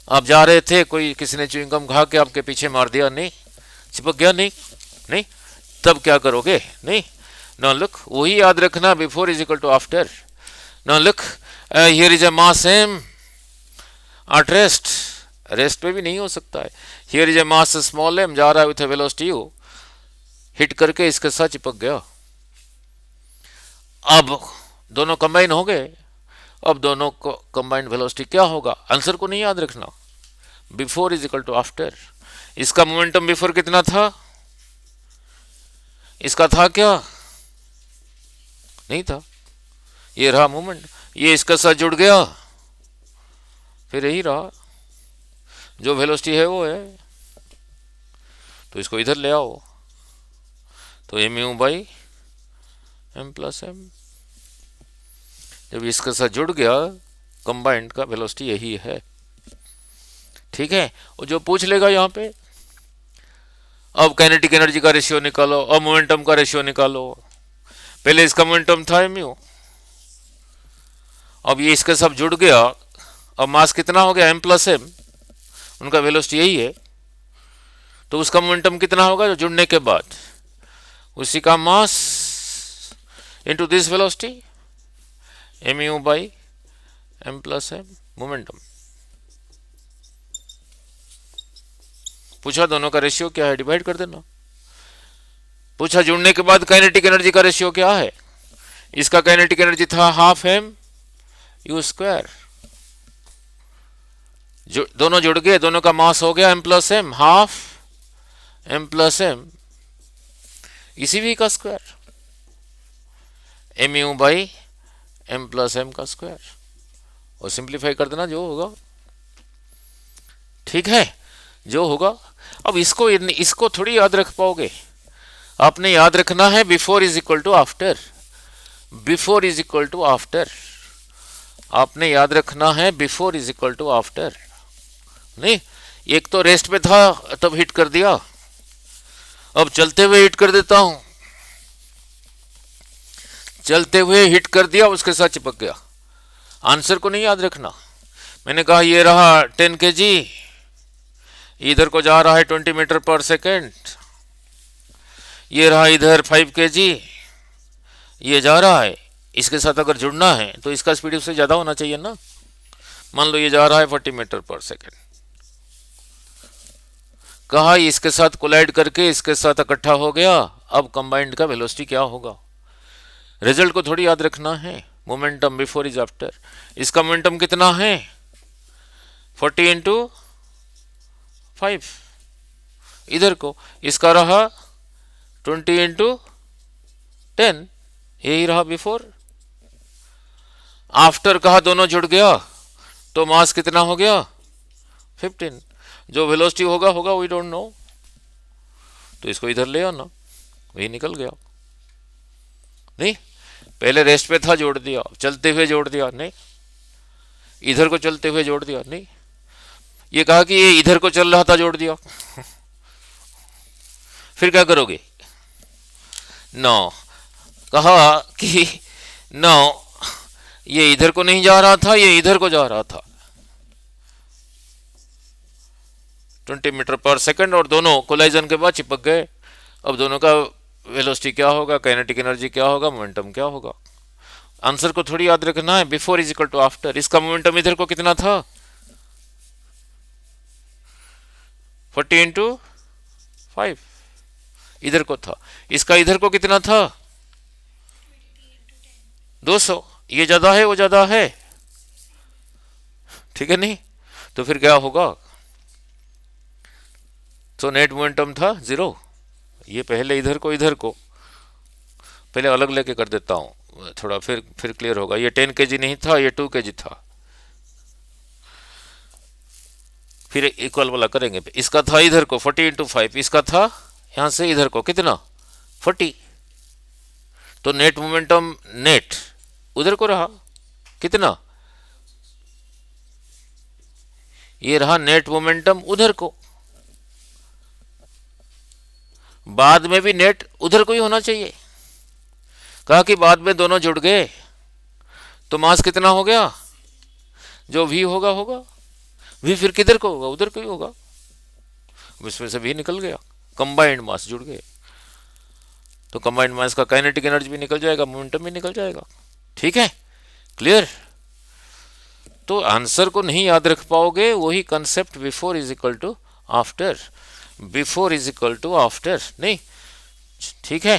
आप जा रहे थे, कोई किसी ने च्युइंगम खा के आपके पीछे मार दिया, नहीं चिपक गया, नहीं नहीं तब क्या करोगे, नहीं नो लुक, वही याद रखना, before is equal to after. No look here is a mass M at rest, rest पे भी नहीं हो सकता है, here is a mass small M, जा रहा है with a velocity U, hit करके इसके साथ चिपक गया। अब दोनों कंबाइन हो गए अब दोनों को कंबाइंड वेलोसिटी क्या होगा, आंसर को नहीं याद रखना, before is equal to after. इसका मोमेंटम बिफोर कितना था, इसका था क्या, नहीं था, ये रहा मोमेंट, ये इसका साथ जुड़ गया, फिर यही रहा, जो वेलोसिटी है वो है, तो इसको इधर ले आओ, तो M U by M plus M, जब इसके साथ जुड़ गया कंबाइंड का वेलोसिटी यही है। ठीक है, और जो पूछ लेगा यहाँ पे, अब काइनेटिक एनर्जी का रेशियो निकालो, अब मोमेंटम का रेशियो निकालो, पहले इसका मोमेंटम था एमयू, अब ये इसके साथ जुड़ गया, अब मास कितना हो गया एम प्लस एम, उनका वेलोसिटी यही है, तो उसका मोमेंटम कितना होगा जो जुड़ने के बाद, उसी का mass into this velocity M U by M plus M momentum. पूछा दोनों का रेशियो क्या है, डिवाइड कर देना। पूछा जुड़ने के बाद काइनेटिक एनर्जी का रेशियो क्या है, इसका काइनेटिक एनर्जी था हाफ एम यू स्क्वायर, दोनों जुड़ गए, दोनों का मास हो गया M plus M, half M plus M इसी भी का square, M U by M plus M का स्क्वायर, और सिंप्लीफाई कर देना जो होगा। ठीक है, जो होगा। अब इसको थोड़ी याद रख पाओगे, आपने याद रखना है before is equal to after, before is equal to after, आपने याद रखना है before is equal to after. नहीं, एक तो रेस्ट पे था तब हिट कर दिया, अब चलते हुए हिट कर देता हूं, चलते हुए हिट कर दिया, उसके साथ चिपक गया, आंसर को नहीं याद रखना। मैंने कहा ये रहा 10 kg, इधर को जा रहा है 20 मीटर पर सेकेंड, ये रहा इधर 5 kg, ये जा रहा है, इसके साथ अगर जुड़ना है तो इसका स्पीड उससे ज़्यादा होना चाहिए ना। मान लो ये जा रहा है 40 मीटर पर सेकेंड, कहा इसके साथ कोलाइड करके इसके साथ इकट्ठा हो गया, अब कंबाइंड का वेलोसिटी क्या होगा, रिजल्ट को थोड़ी याद रखना है, मोमेंटम बिफोर इज आफ्टर। इसका मोमेंटम कितना है 40 इंटू 5, इधर को इसका रहा 20 इंटू 10, यही रहा बिफोर। आफ्टर कहा दोनों जुड़ गया तो मास कितना हो गया 15, जो वेलोसिटी होगा वी डोंट नो, तो इसको इधर ले आना, वही निकल गया। नहीं, पहले रेस्ट पे था जोड़ दिया, चलते हुए जोड़ दिया, नहीं इधर को चलते हुए जोड़ दिया, नहीं ये कहा कि ये इधर को चल रहा था जोड़ दिया फिर क्या करोगे, नो कहा कि नो ये इधर को नहीं जा रहा था, ये इधर को जा रहा था 20 मीटर पर सेकंड, और दोनों कोलाइजन के बाद चिपक गए। अब दोनों का वेलोसिटी क्या होगा, काइनेटिक एनर्जी क्या होगा, मोमेंटम क्या होगा, आंसर को थोड़ी याद रखना है, before is equal to after. इसका मोमेंटम इधर को कितना था 40 इंटू 5, इधर को था, इसका इधर को कितना था 200, ये ज्यादा है वो ज्यादा है, ठीक है नहीं, तो फिर क्या होगा, तो नेट मोमेंटम था 0। ये पहले इधर को पहले अलग लेके कर देता हूं थोड़ा, फिर क्लियर होगा। ये 10 kg नहीं था, ये 2 kg था, फिर इक्वल वाला करेंगे। इसका था इधर को 40 इंटू 5, इसका था यहां से इधर को कितना 40, तो नेट मोमेंटम नेट उधर को रहा कितना, ये रहा नेट मोमेंटम उधर को, बाद में भी नेट उधर को ही होना चाहिए। कहा कि बाद में दोनों जुड़ गए तो मास कितना हो गया, जो v होगा v फिर किधर को होगा, उधर को ही होगा, इसमें से v निकल गया, कंबाइंड मास जुड़ गए, तो कंबाइंड मास का काइनेटिक एनर्जी भी निकल जाएगा, मोमेंटम भी निकल जाएगा। ठीक है, क्लियर। तो आंसर को नहीं याद रख पाओगे, वही concept before is equal to after, before is equal to after, नहीं ठीक है।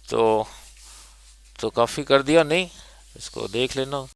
तो काफी कर दिया, नहीं इसको देख लेना।